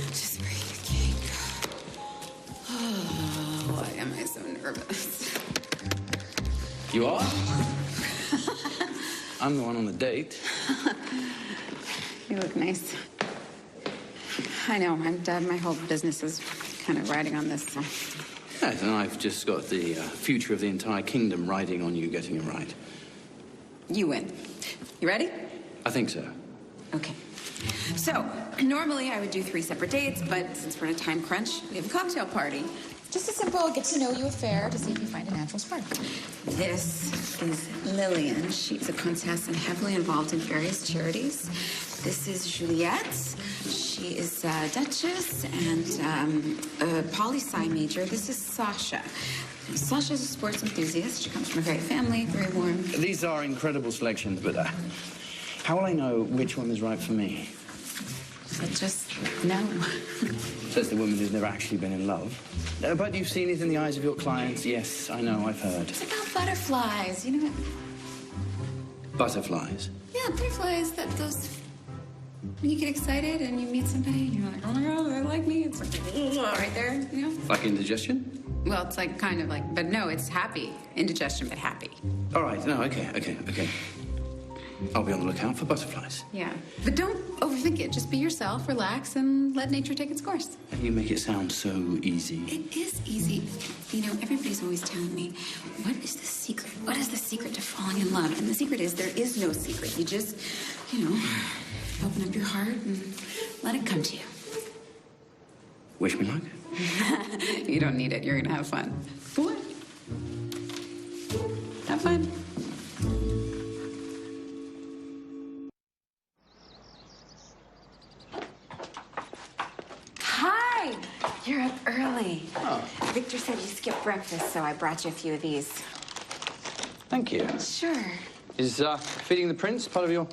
Just breathe, King. Oh, why am I so nervous? You are? I'm the one on the date. You look nice. I know, my whole business is kind of riding on this. So. Yes, and I've just got the future of the entire kingdom riding on you getting it right. You win. You ready? I think so. Okay. So, normally I would do 3 separate dates, but since we're in a time crunch, we have a cocktail party. Just a simple get-to-know-you affair to see if you find a natural spark. This is Lillian. She's a princess and heavily involved in various charities. This is Juliette. She is a duchess and a poli-sci major. This is Sasha. Sasha's a sports enthusiast. She comes from a great family, very warm. These are incredible selections, but how will I know which one is right for me? So just No. Says the woman who's never actually been in love. But you've seen it in the eyes of your clients. Yes, I know, I've heard. It's about butterflies, you know what? Butterflies. Yeah, butterflies, those... When you get excited and you meet somebody and you're like, oh my God, they like me. It's like, right there, you know? Like indigestion? Well, it's like kind of like, but no, it's happy. Indigestion, but happy. All right, no, okay. I'll be on the lookout for butterflies. Yeah. But don't overthink it. Just be yourself, relax, and let nature take its course. You make it sound so easy. It is easy. You know, everybody's always telling me, what is the secret? What is the secret to falling in love? And the secret is there is no secret. You just, you know, open up your heart and let it come to you. Wish me luck. You don't need it. You're going to have fun. What? Have fun. Hi! You're up early. Oh. Victor said you skipped breakfast, so I brought you a few of these. Thank you. Sure. Is feeding the prince part of your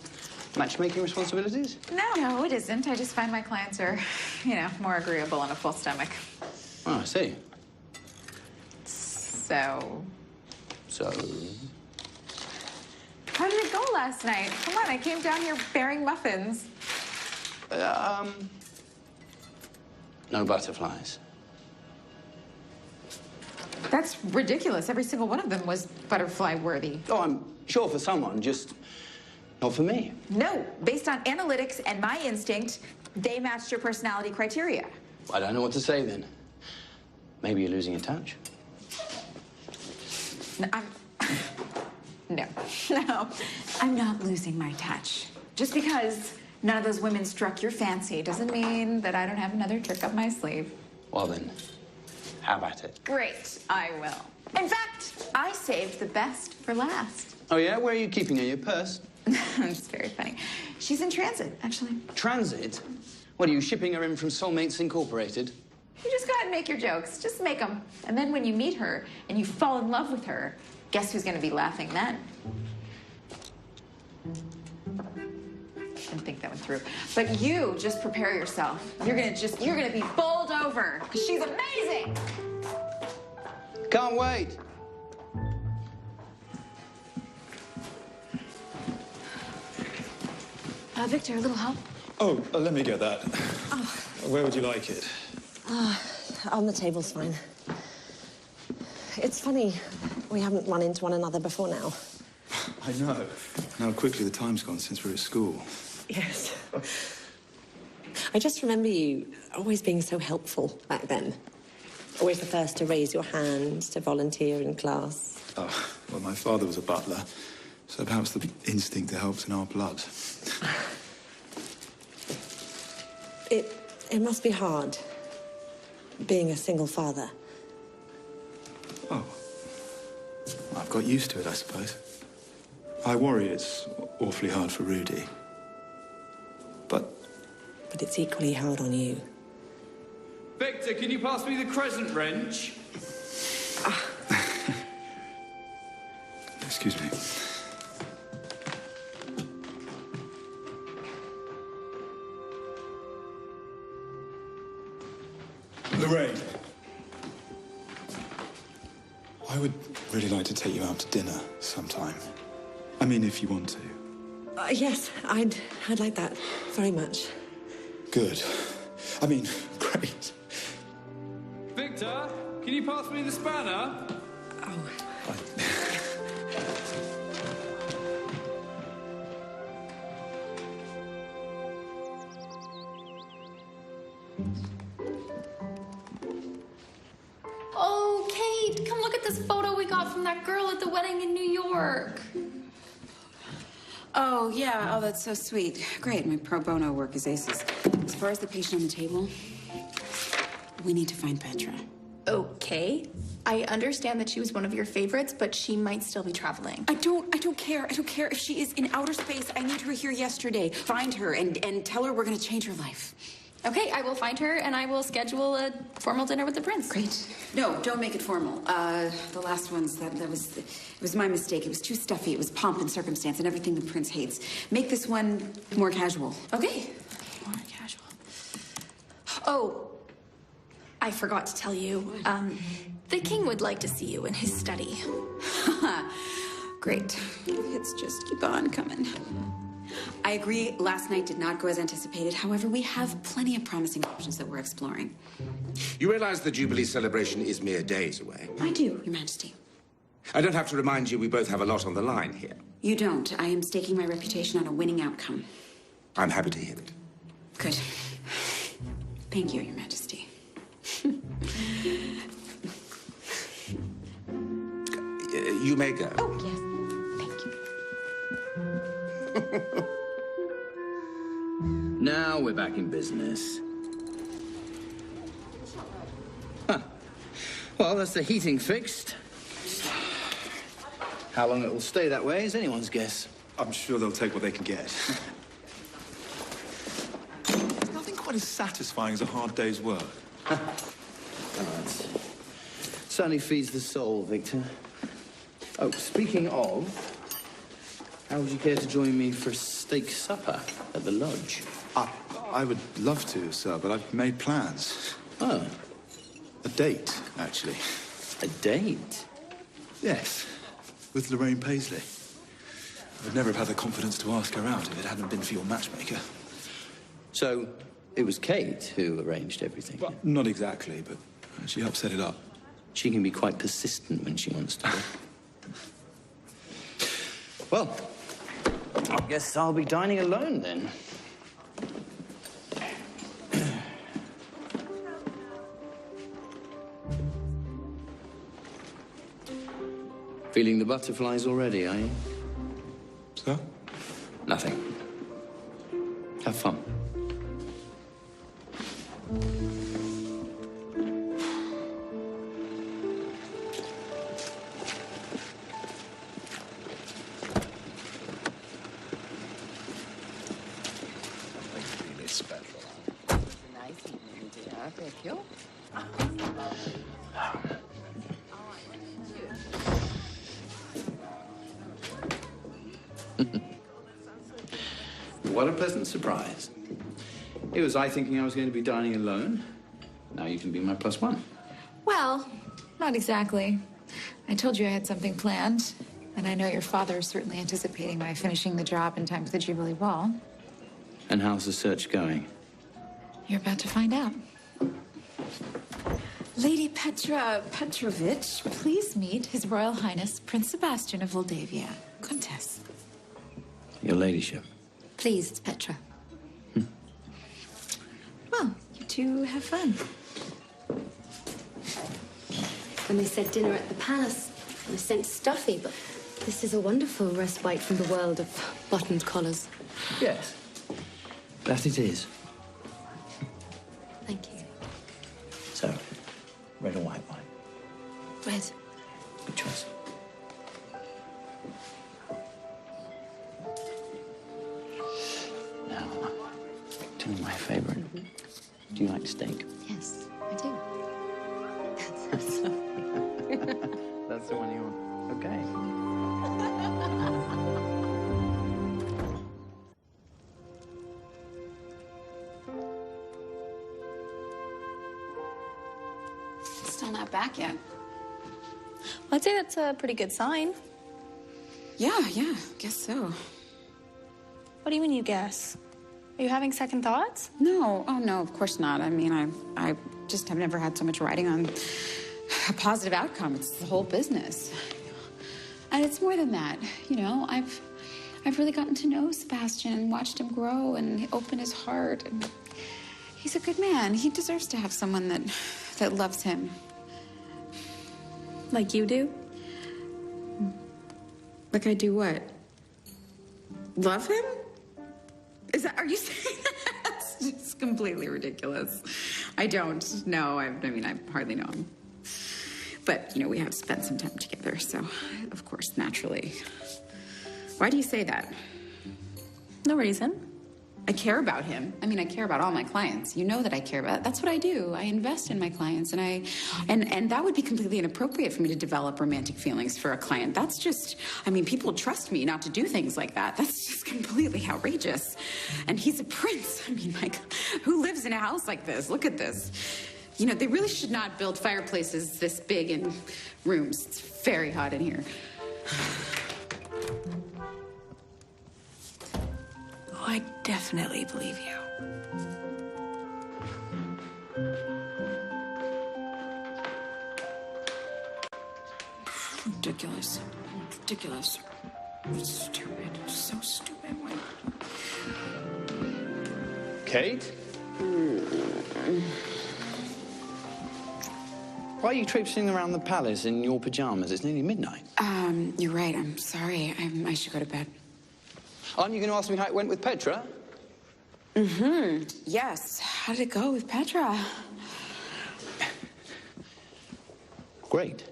matchmaking responsibilities? No, it isn't. I just find my clients are, you know, more agreeable on a full stomach. Oh, I see. So... So... How did it go last night? Come on, I came down here bearing muffins. No butterflies. That's ridiculous. Every single one of them was butterfly-worthy. Oh, I'm sure for someone, just not for me. No, based on analytics and my instinct, they matched your personality criteria. I don't know what to say then. Maybe you're losing your touch. No, I'm not losing my touch. Just because none of those women struck your fancy doesn't mean that I don't have another trick up my sleeve. Well then, how about it? Great, I will. In fact, I saved the best for last. Oh yeah? Where are you keeping her? Your purse? It's very funny. She's in transit, actually. Transit? What, are you shipping her in from Soulmates Incorporated? You just go ahead and make your jokes. Just make them. And then when you meet her and you fall in love with her, guess who's going to be laughing then? Didn't think that one through. But you just prepare yourself. You're gonna be bowled over. 'Cause she's amazing. Can't wait. Victor, a little help? Oh, let me get that. Oh. Where would you like it? On the table's fine. It's funny, we haven't run into one another before now. I know. How quickly the time's gone since we were at school. Yes. I just remember you always being so helpful back then. Always the first to raise your hand, to volunteer in class. Oh, well, my father was a butler, so perhaps the instinct to help's in our blood. It must be hard, being a single father. Oh. I've got used to it, I suppose. I worry it's awfully hard for Rudy. But it's equally hard on you. Victor, can you pass me the crescent wrench? Excuse me. Lorraine. I would really like to take you out to dinner sometime. I mean, if you want to. Yes, I'd like that very much. Good. I mean, great. Victor, can you pass me the spanner? Oh, Kate, come look at this photo we got from that girl at the wedding in New York. Oh, yeah. Oh, that's so sweet. Great. My pro bono work is aces. As far as the patient on the table, we need to find Petra. Okay. I understand that she was one of your favorites, but she might still be traveling. I don't care. I don't care if she is in outer space. I need her here yesterday. Find her and tell her we're going to change her life. Okay, I will find her and I will schedule a formal dinner with the prince. Great. No, don't make it formal. The last ones, it was my mistake. It was too stuffy. It was pomp and circumstance and everything the prince hates. Make this one more casual. Okay. More casual. Oh, I forgot to tell you. The king would like to see you in his study. Great. It's just keep on coming. I agree, last night did not go as anticipated. However, we have plenty of promising options that we're exploring. You realize the Jubilee celebration is mere days away? I do, Your Majesty. I don't have to remind you we both have a lot on the line here. You don't. I am staking my reputation on a winning outcome. I'm happy to hear it. Good. Thank you, Your Majesty. You may go. Oh, yes. Thank you. Now we're back in business. Huh. Well, that's the heating fixed. How long it will stay that way is anyone's guess. I'm sure they'll take what they can get. There's nothing quite as satisfying as a hard day's work. Certainly feeds the soul, Victor. Oh, speaking of, how would you care to join me for a steak supper at the lodge? I would love to, sir, but I've made plans. Oh. A date, actually. A date? Yes, with Lorraine Paisley. I would never have had the confidence to ask her out if it hadn't been for your matchmaker. So, it was Kate who arranged everything? Well, not exactly, but she helped set it up. She can be quite persistent when she wants to. Well, I guess I'll be dining alone then. Feeling the butterflies already, are you? Sir? Nothing. Have fun. Really special. Nice evening, dear. Thank you. What a pleasant surprise. It was I thinking I was going to be dining alone. Now you can be my plus one. Well, not exactly. I told you I had something planned, and I know your father is certainly anticipating my finishing the job in time for the Jubilee Ball. And how's the search going? You're about to find out. Lady Petra Petrovich, please meet His Royal Highness Prince Sebastian of Moldavia, Countess. Your ladyship. Please, it's Petra. Well, you two have fun. When they said dinner at the palace, I sent stuffy, but this is a wonderful respite from the world of buttoned collars. Yes. That it is. Thank you. So, red or white wine? Red. Good choice. Now, tell me my favorite. Do you like steak? Yes, I do. That's the one you want. Okay. Still not back yet. I'd say that's a pretty good sign. Yeah, guess so. What do you mean you guess? Are you having second thoughts? No, oh no, of course not. I mean, I just have never had so much riding on a positive outcome. It's the whole business. And it's more than that. You know, I've really gotten to know Sebastian and watched him grow and open his heart. And he's a good man. He deserves to have someone that loves him. Like you do? Like I do what? Love him? Are you saying that? That's just completely ridiculous. I don't know. I mean, I hardly know him. But, you know, we have spent some time together, so, of course, naturally. Why do you say that? No reason. I care about him. I mean, I care about all my clients. You know that I care about. That's what I do. I invest in my clients, and that would be completely inappropriate for me to develop romantic feelings for a client. That's just, I mean, people trust me not to do things like that. That's just completely outrageous. And he's a prince. I mean, like, who lives in a house like this? Look at this. You know, they really should not build fireplaces this big in rooms. It's very hot in here. Oh, I definitely believe you. Ridiculous. Ridiculous. Stupid. So stupid. Kate? Why are you traipsing around the palace in your pajamas? It's nearly midnight. You're right. I'm sorry. I should go to bed. Aren't you going to ask me how it went with Petra? Mm-hmm. Yes. How did it go with Petra? Great.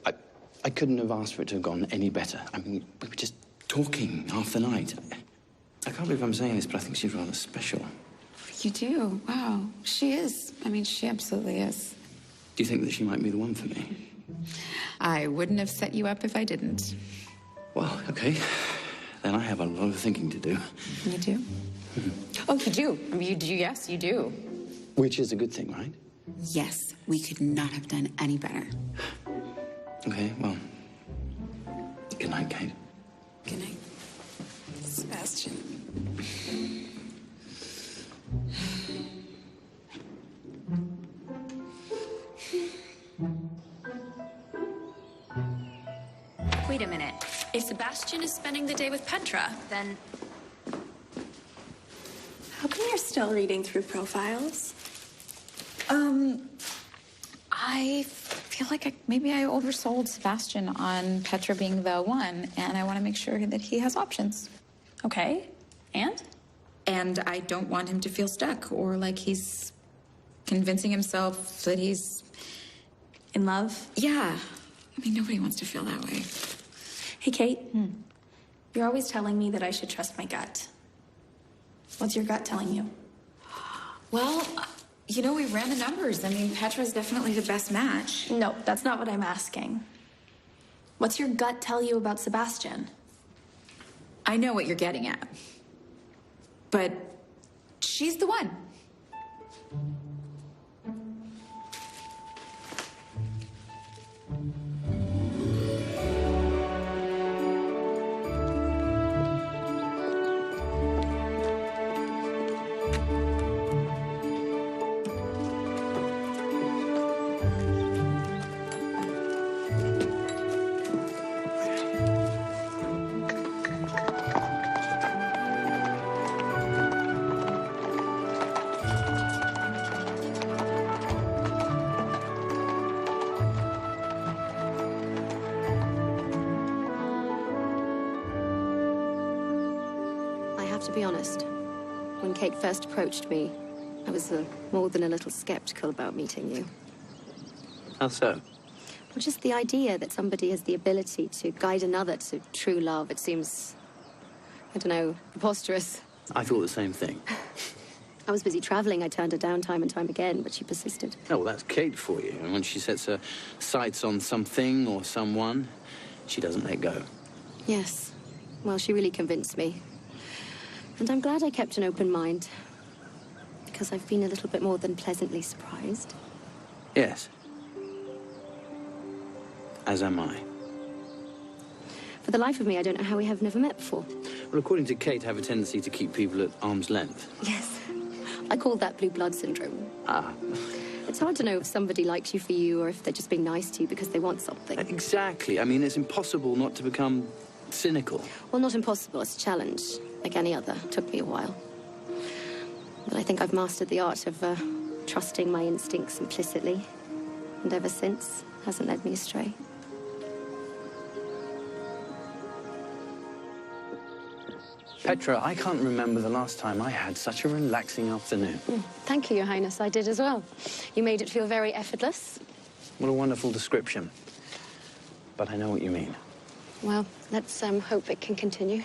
I couldn't have asked for it to have gone any better. I mean, we were just talking half the night. I can't believe I'm saying this, but I think she's rather special. You do? Wow. She is. I mean, she absolutely is. Do you think that she might be the one for me? I wouldn't have set you up if I didn't. Well, okay. Then I have a lot of thinking to do. You do? Oh, you do? I mean, you do, yes, you do. Which is a good thing, right? Yes, we could not have done any better. Okay, well, good night, Kate. Good night, Sebastian. Wait a minute. If Sebastian is spending the day with Petra, then... How come you're still reading through profiles? I feel like maybe I oversold Sebastian on Petra being the one, and I want to make sure that he has options. Okay. And? And I don't want him to feel stuck or like he's convincing himself that he's... In love? Yeah. I mean, nobody wants to feel that way. Hey, Kate. You're always telling me that I should trust my gut. What's your gut telling you? Well, you know, we ran the numbers. I mean, Petra's definitely the best match. No, that's not what I'm asking. What's your gut tell you about Sebastian? I know what you're getting at. But she's the one. To be honest, when Kate first approached me, I was more than a little skeptical about meeting you. How so? Well, just the idea that somebody has the ability to guide another to true love, it seems, I don't know, preposterous. I thought the same thing. I was busy traveling. I turned her down time and time again, but she persisted. Oh, well, that's Kate for you. And when she sets her sights on something or someone, she doesn't let go. Yes. Well, she really convinced me. And I'm glad I kept an open mind, because I've been a little bit more than pleasantly surprised. Yes. As am I. For the life of me, I don't know how we have never met before. Well, according to Kate, I have a tendency to keep people at arm's length. Yes. I call that blue blood syndrome. Ah. It's hard to know if somebody likes you for you or if they're just being nice to you because they want something. Exactly. I mean, it's impossible not to become cynical. Well, not impossible. It's a challenge, like any other. It took me a while. But I think I've mastered the art of trusting my instincts implicitly. And ever since, hasn't led me astray. Petra, I can't remember the last time I had such a relaxing afternoon. Thank you, Your Highness. I did as well. You made it feel very effortless. What a wonderful description. But I know what you mean. Well, let's hope it can continue.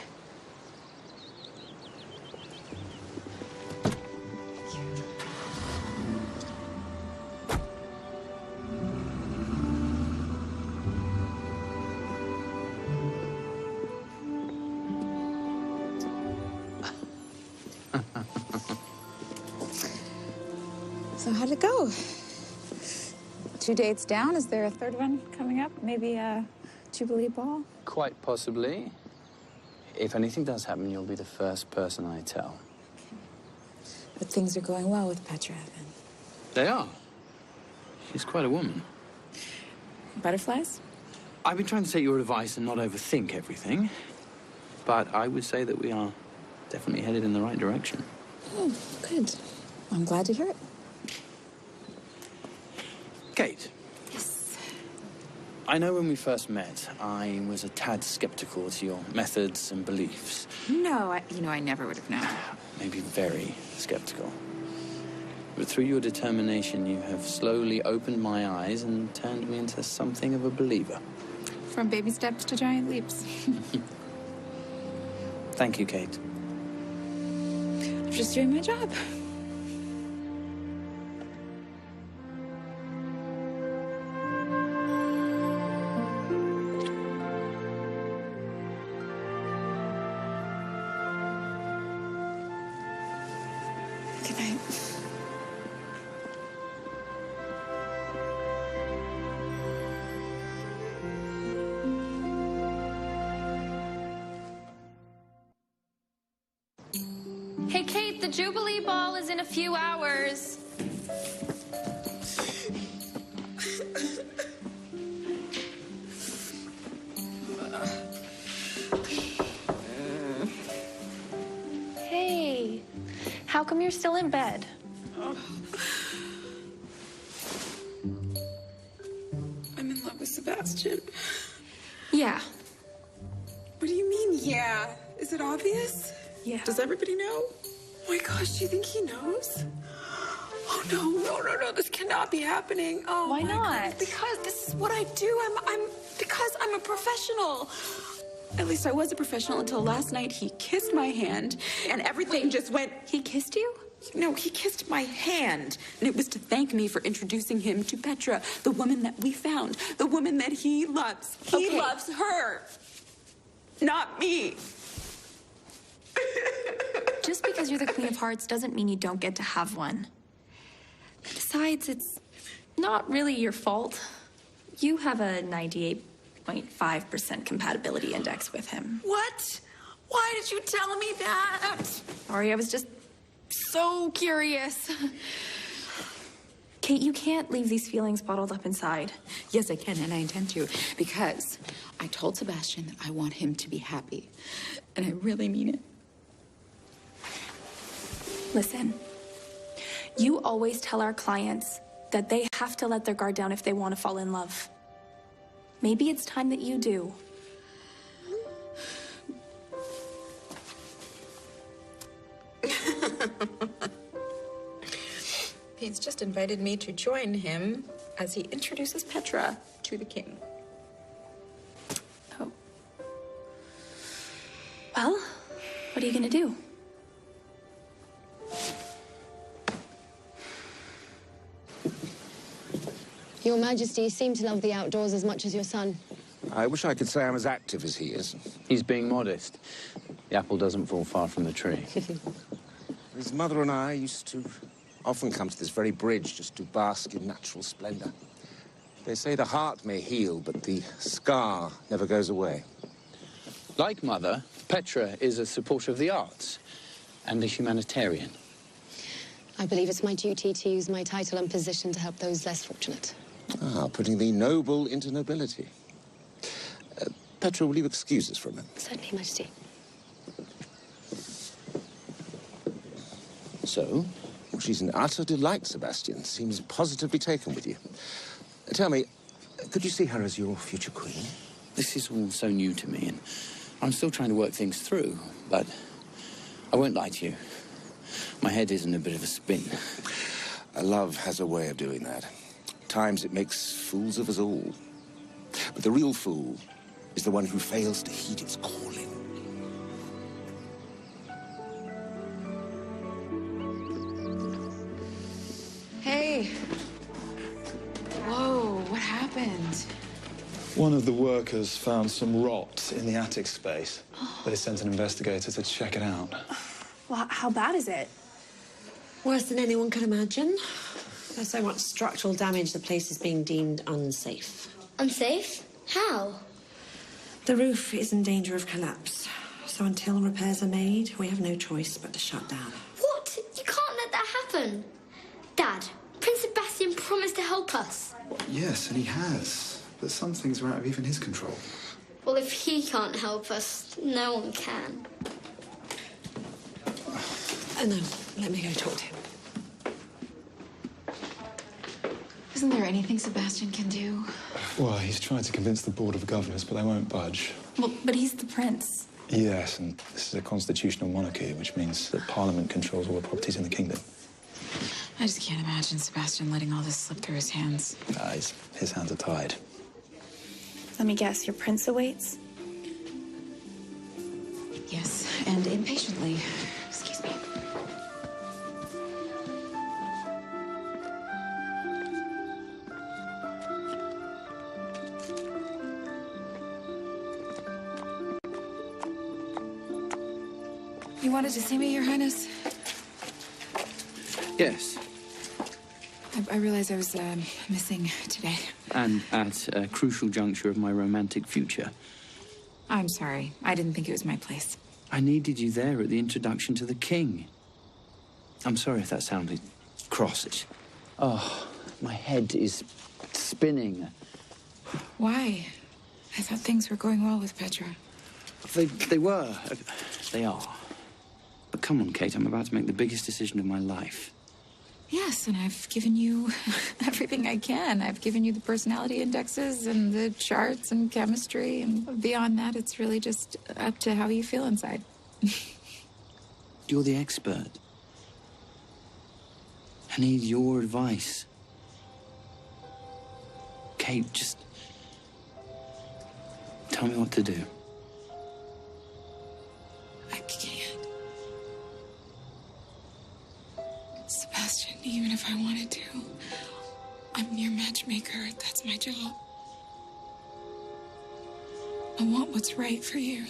So how'd it go? 2 dates down. Is there a third one coming up? Maybe a Jubilee Ball? Quite possibly. If anything does happen, you'll be the first person I tell. But things are going well with Petra, then. They are. She's quite a woman. Butterflies? I've been trying to take your advice and not overthink everything. But I would say that we are definitely headed in the right direction. Oh, good. I'm glad to hear it. Kate. Yes. I know when we first met, I was a tad skeptical to your methods and beliefs. No, I never would have known. Maybe very skeptical. But through your determination, you have slowly opened my eyes and turned me into something of a believer. From baby steps to giant leaps. Thank you, Kate. I'm just doing my job. Good night. Hey, Kate, the Jubilee Ball is in a few hours. Hey, how come you're still in bed? I'm in love with Sebastian. Yeah. What do you mean, yeah? Is it obvious? Yeah. Does everybody know? Oh my gosh, do you think he knows? Oh no, this cannot be happening. Oh, Why not? God. Because this is what I do. Because I'm a professional. At least I was a professional until last night he kissed my hand and everything just went. He kissed you? No, he kissed my hand. And it was to thank me for introducing him to Petra, the woman that we found, the woman that he loves. He loves her, not me. Just because you're the Queen of Hearts doesn't mean you don't get to have one. Besides, it's not really your fault. You have a 98.5% compatibility index with him. What? Why did you tell me that? Sorry, I was just so curious. Kate, you can't leave these feelings bottled up inside. Yes, I can, and I intend to, because I told Sebastian that I want him to be happy, and I really mean it. Listen, you always tell our clients that they have to let their guard down if they want to fall in love. Maybe it's time that you do. He's just invited me to join him as he introduces Petra to the king. Oh. Well, what are you gonna do? Your Majesty seem to love the outdoors as much as your son. I wish I could say I'm as active as he is. He's being modest. The apple doesn't fall far from the tree. His mother and I used to often come to this very bridge just to bask in natural splendor. They say the heart may heal, but the scar never goes away. Like Mother, Petra is a supporter of the arts and a humanitarian. I believe it's my duty to use my title and position to help those less fortunate. Ah, putting the noble into nobility. Petra, will you excuse us for a minute? Certainly, Majesty. So? Well, she's an utter delight, Sebastian. Seems positively taken with you. Tell me, could you see her as your future queen? This is all so new to me, and I'm still trying to work things through, but I won't lie to you. My head is in a bit of a spin. Love has a way of doing that. At times it makes fools of us all. But the real fool is the one who fails to heed its calling. Hey. Whoa, what happened? One of the workers found some rot in the attic space. They sent an investigator to check it out. Well, how bad is it? Worse than anyone could imagine. There's so much structural damage, the place is being deemed unsafe. Unsafe? How? The roof is in danger of collapse. So until repairs are made, we have no choice but to shut down. What? You can't let that happen. Dad, Prince Sebastian promised to help us. Yes, and he has. But some things are out of even his control. Well, if he can't help us, no one can. No, let me go talk to him. Isn't there anything Sebastian can do? Well, he's trying to convince the Board of Governors, but they won't budge. Well, but he's the prince. Yes, and this is a constitutional monarchy, which means that Parliament controls all the properties in the kingdom. I just can't imagine Sebastian letting all this slip through his hands. His hands are tied. Let me guess, your prince awaits? Yes, and impatiently. Excuse me. You wanted to see me, Your Highness? Yes. I realized I was missing today. And at a crucial juncture of my romantic future. I'm sorry. I didn't think it was my place. I needed you there at the introduction to the king. I'm sorry if that sounded crossish. Oh, my head is spinning. Why? I thought things were going well with Petra. They were. They are. But come on, Kate, I'm about to make the biggest decision of my life. Yes, and I've given you everything I can. I've given you the personality indexes and the charts and chemistry, and beyond that, it's really just up to how you feel inside. You're the expert. I need your advice. Kate, just tell me what to do. I can't. Sebastian, even if I wanted to, I'm your matchmaker. That's my job. I want what's right for you.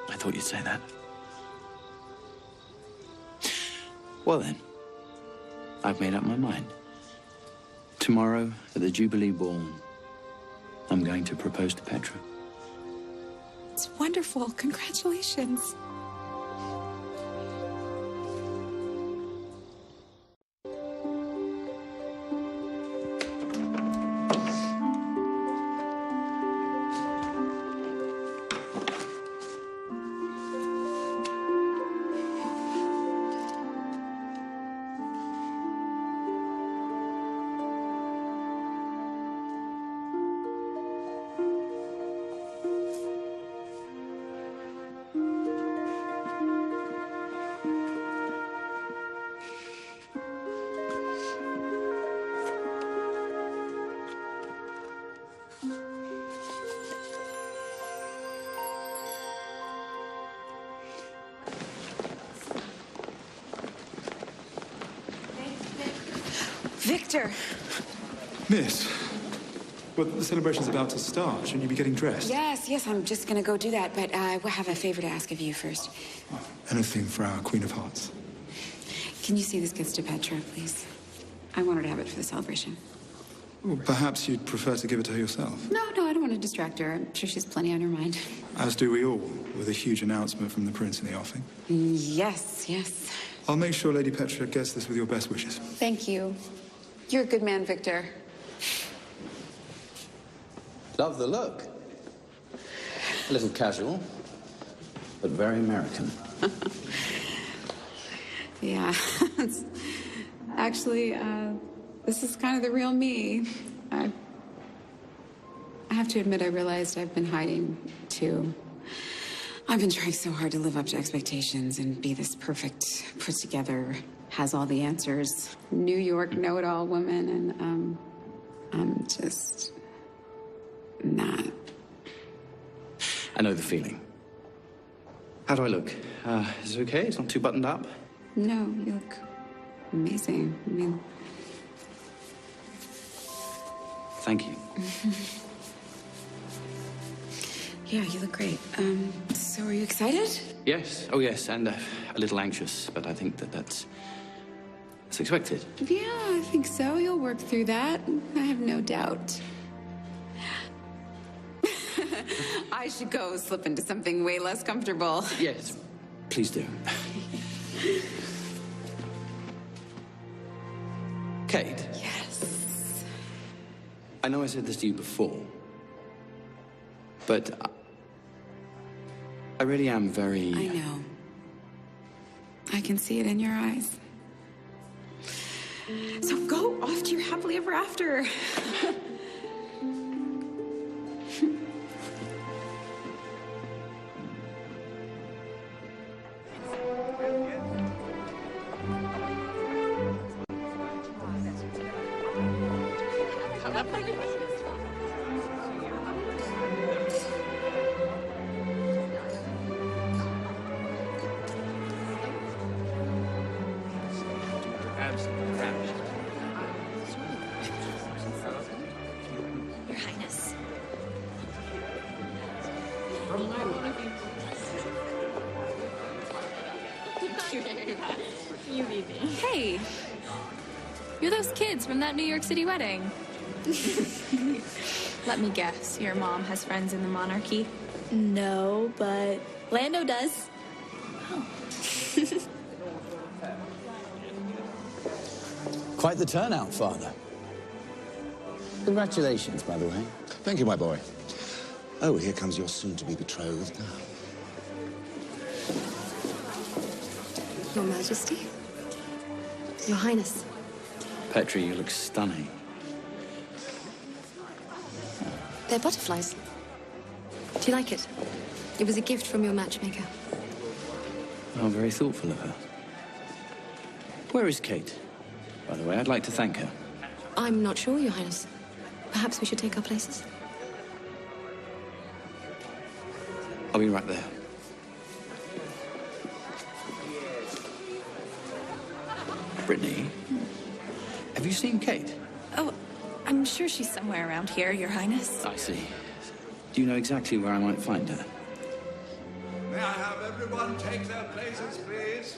I thought you'd say that. Well then, I've made up my mind. Tomorrow, at the Jubilee Ball, I'm going to propose to Petra. It's wonderful. Congratulations. Victor! Miss, well, the celebration's about to start. Shouldn't you be getting dressed? Yes, I'm just gonna go do that, but I have a favor to ask of you first. Anything for our Queen of Hearts. Can you see this gets to Petra, please? I want her to have it for the celebration. Well, perhaps you'd prefer to give it to her yourself. No, I don't want to distract her. I'm sure she's plenty on her mind. As do we all, with a huge announcement from the Prince in the offing. Yes. I'll make sure Lady Petra gets this with your best wishes. Thank you. You're a good man, Victor. Love the look. A little casual, but very American. Yeah. Actually, this is kind of the real me. I have to admit, I realized I've been hiding, too. I've been trying so hard to live up to expectations and be this perfect, put-together, has all the answers, New York know-it-all woman, and, I'm just not. I know the feeling. How do I look? Is it okay? It's not too buttoned up? No, you look amazing. I mean... Thank you. Yeah, you look great. So are you excited? Yes. Oh, yes. And a little anxious, but I think that's That's expected. Yeah, I think so. You'll work through that. I have no doubt. I should go slip into something way less comfortable. Yes, please do. Kate. Yes. I know I said this to you before, but I really am very... I know. I can see it in your eyes. So go off to your happily ever after. Your Highness. You beat me. Hey, you're those kids from that New York City wedding. Let me guess, your mom has friends in the monarchy? No, but Lando does. Quite the turnout, Father. Congratulations, by the way. Thank you, my boy. Oh, here comes your soon-to-be betrothed now. Your Majesty. Your Highness. Petri, you look stunning. They're butterflies. Do you like it? It was a gift from your matchmaker. Oh, very thoughtful of her. Where is Kate? By the way, I'd like to thank her. I'm not sure, Your Highness. Perhaps we should take our places. I'll be right there. Brittany, have you seen Kate? Oh, I'm sure she's somewhere around here, Your Highness. I see. Do you know exactly where I might find her? May I have everyone take their places, please?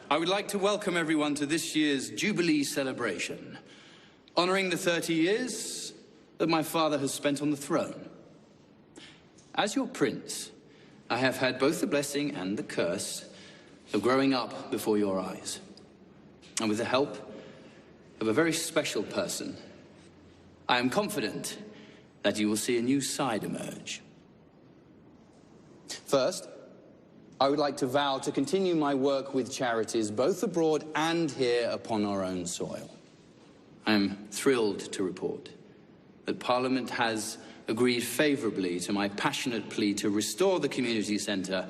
I would like to welcome everyone to this year's Jubilee celebration, honoring the 30 years that my father has spent on the throne. As your prince, I have had both the blessing and the curse of growing up before your eyes. And with the help of a very special person, I am confident that you will see a new side emerge. First, I would like to vow to continue my work with charities both abroad and here upon our own soil. I am thrilled to report that Parliament has agreed favourably to my passionate plea to restore the community centre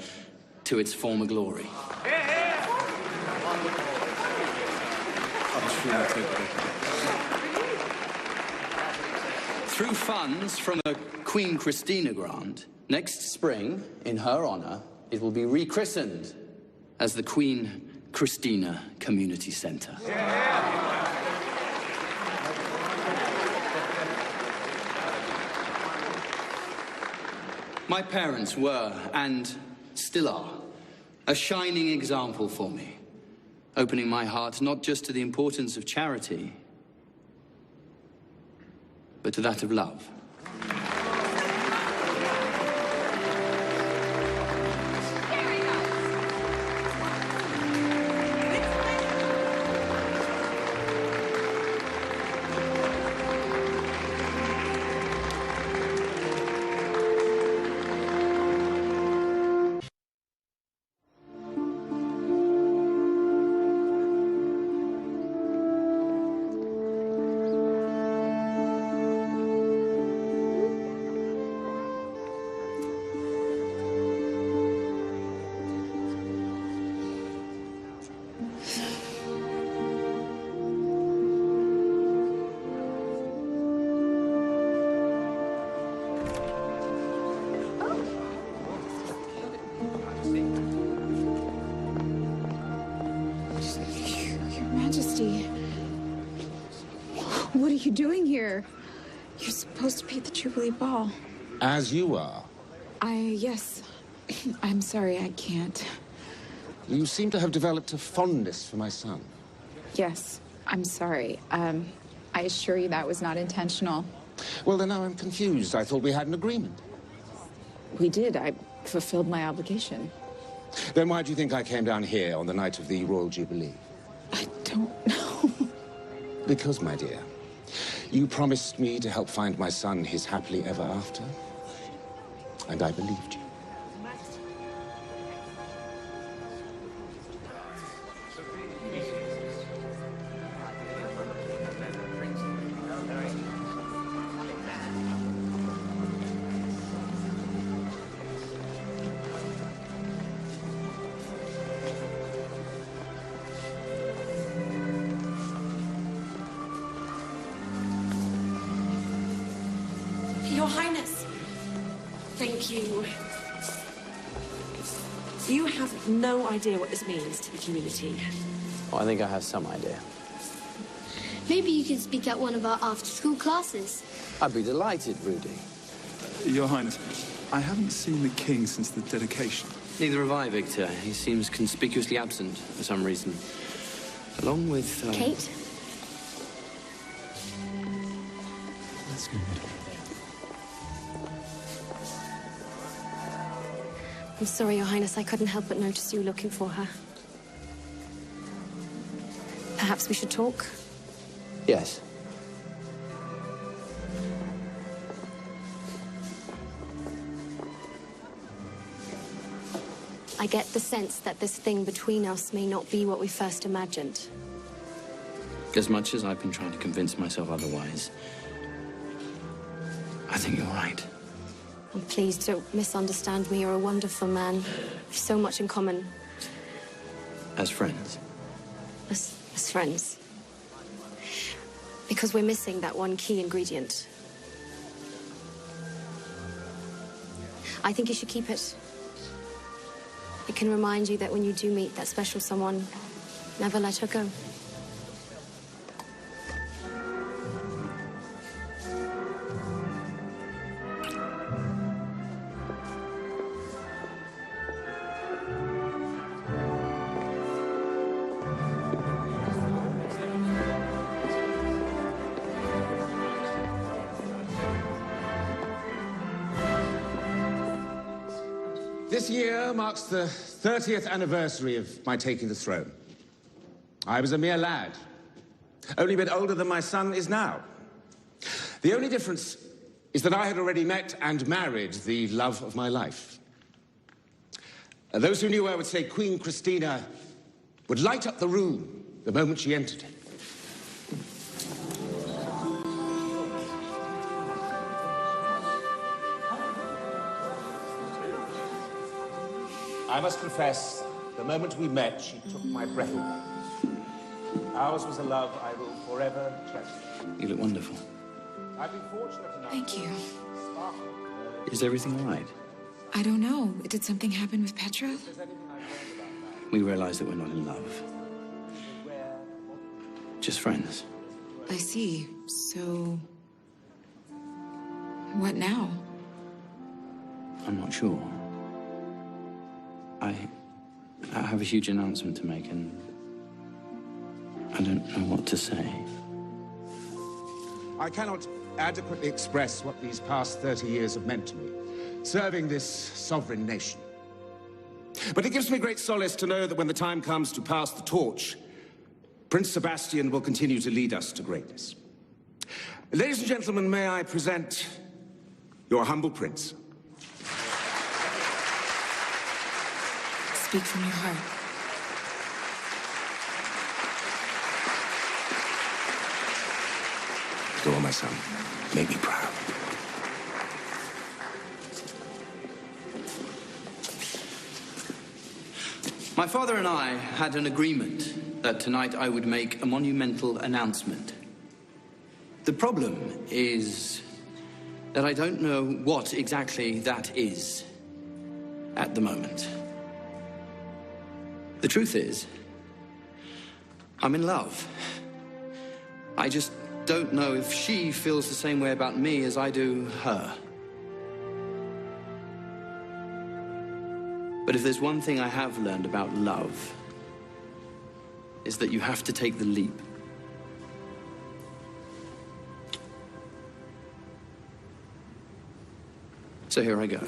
to its former glory. Through funds from the Queen Christina grant, next spring, in her honour, it will be rechristened as the Queen Christina Community Centre. My parents were, and still are, a shining example for me, opening my heart not just to the importance of charity, but to that of love. What are you doing here? You're supposed to be at the Jubilee Ball. As you are. Yes. I'm sorry, I can't. You seem to have developed a fondness for my son. Yes, I'm sorry. I assure you that was not intentional. Well, then now I'm confused. I thought we had an agreement. We did. I fulfilled my obligation. Then why do you think I came down here on the night of the Royal Jubilee? I don't know. Because, my dear, you promised me to help find my son his happily ever after. And I believed you. Your Highness. Thank you. You have no idea what this means to the community. Oh, I think I have some idea. Maybe you can speak at one of our after-school classes. I'd be delighted, Rudy. Your Highness, I haven't seen the King since the dedication. Neither have I, Victor. He seems conspicuously absent for some reason. Along with... Kate? That's good. I'm sorry, Your Highness. I couldn't help but notice you looking for her. Perhaps we should talk? Yes. I get the sense that this thing between us may not be what we first imagined. As much as I've been trying to convince myself otherwise, I think you're right. And please don't misunderstand me. You're a wonderful man. We've so much in common. As friends. As friends. Because we're missing that one key ingredient. I think you should keep it. It can remind you that when you do meet that special someone, never let her go. This year marks the 30th anniversary of my taking the throne. I was a mere lad, only a bit older than my son is now. The only difference is that I had already met and married the love of my life. Those who knew her would say Queen Christina would light up the room the moment she entered it. I must confess, the moment we met, she took my breath away. Ours was a love I will forever cherish. You look wonderful. I've been fortunate enough... Thank you. Is everything all right? I don't know. Did something happen with Petra? We realize that we're not in love. Just friends. I see. So... what now? I'm not sure. I have a huge announcement to make, and I don't know what to say. I cannot adequately express what these past 30 years have meant to me, serving this sovereign nation. But it gives me great solace to know that when the time comes to pass the torch, Prince Sebastian will continue to lead us to greatness. Ladies and gentlemen, may I present your humble prince. Speak from your heart. Go on, my son. Make me proud. My father and I had an agreement that tonight I would make a monumental announcement. The problem is that I don't know what exactly that is at the moment. The truth is, I'm in love. I just don't know if she feels the same way about me as I do her. But if there's one thing I have learned about love, is that you have to take the leap. So here I go.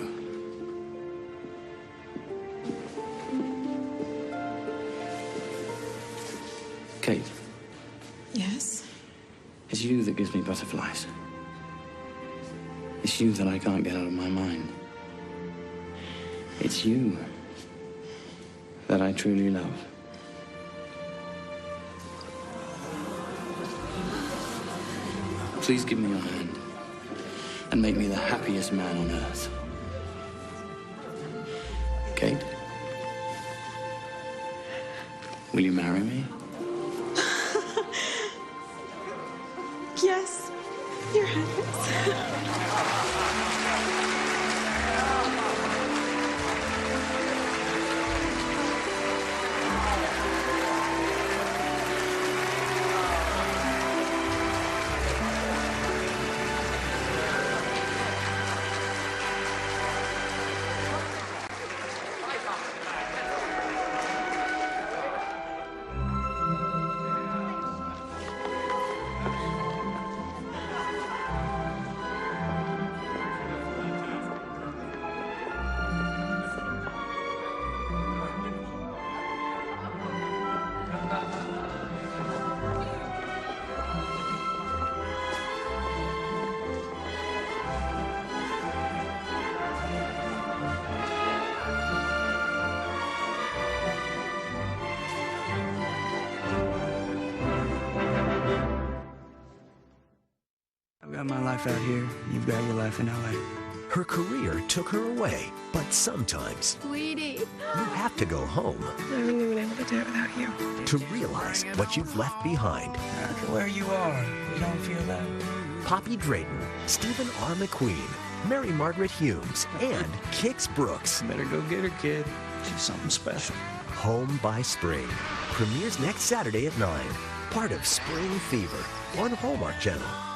Kate. Yes? It's you that gives me butterflies. It's you that I can't get out of my mind. It's you that I truly love. Please give me your hand and make me the happiest man on earth. Kate? Will you marry me? Yes, Your Highness. I've got my life out here. You've got your life in L.A. Her career took her away, but sometimes Sweetie. you have to go home I wouldn't have been able to do it without you. to realize what you've left behind. After where you are, you don't feel that. Poppy Drayton, Stephen R. McQueen, Mary Margaret Humes, and Kix Brooks. Better go get her, kid. She's something special. Home by Spring premieres next Saturday at 9. Part of Spring Fever on Hallmark Channel.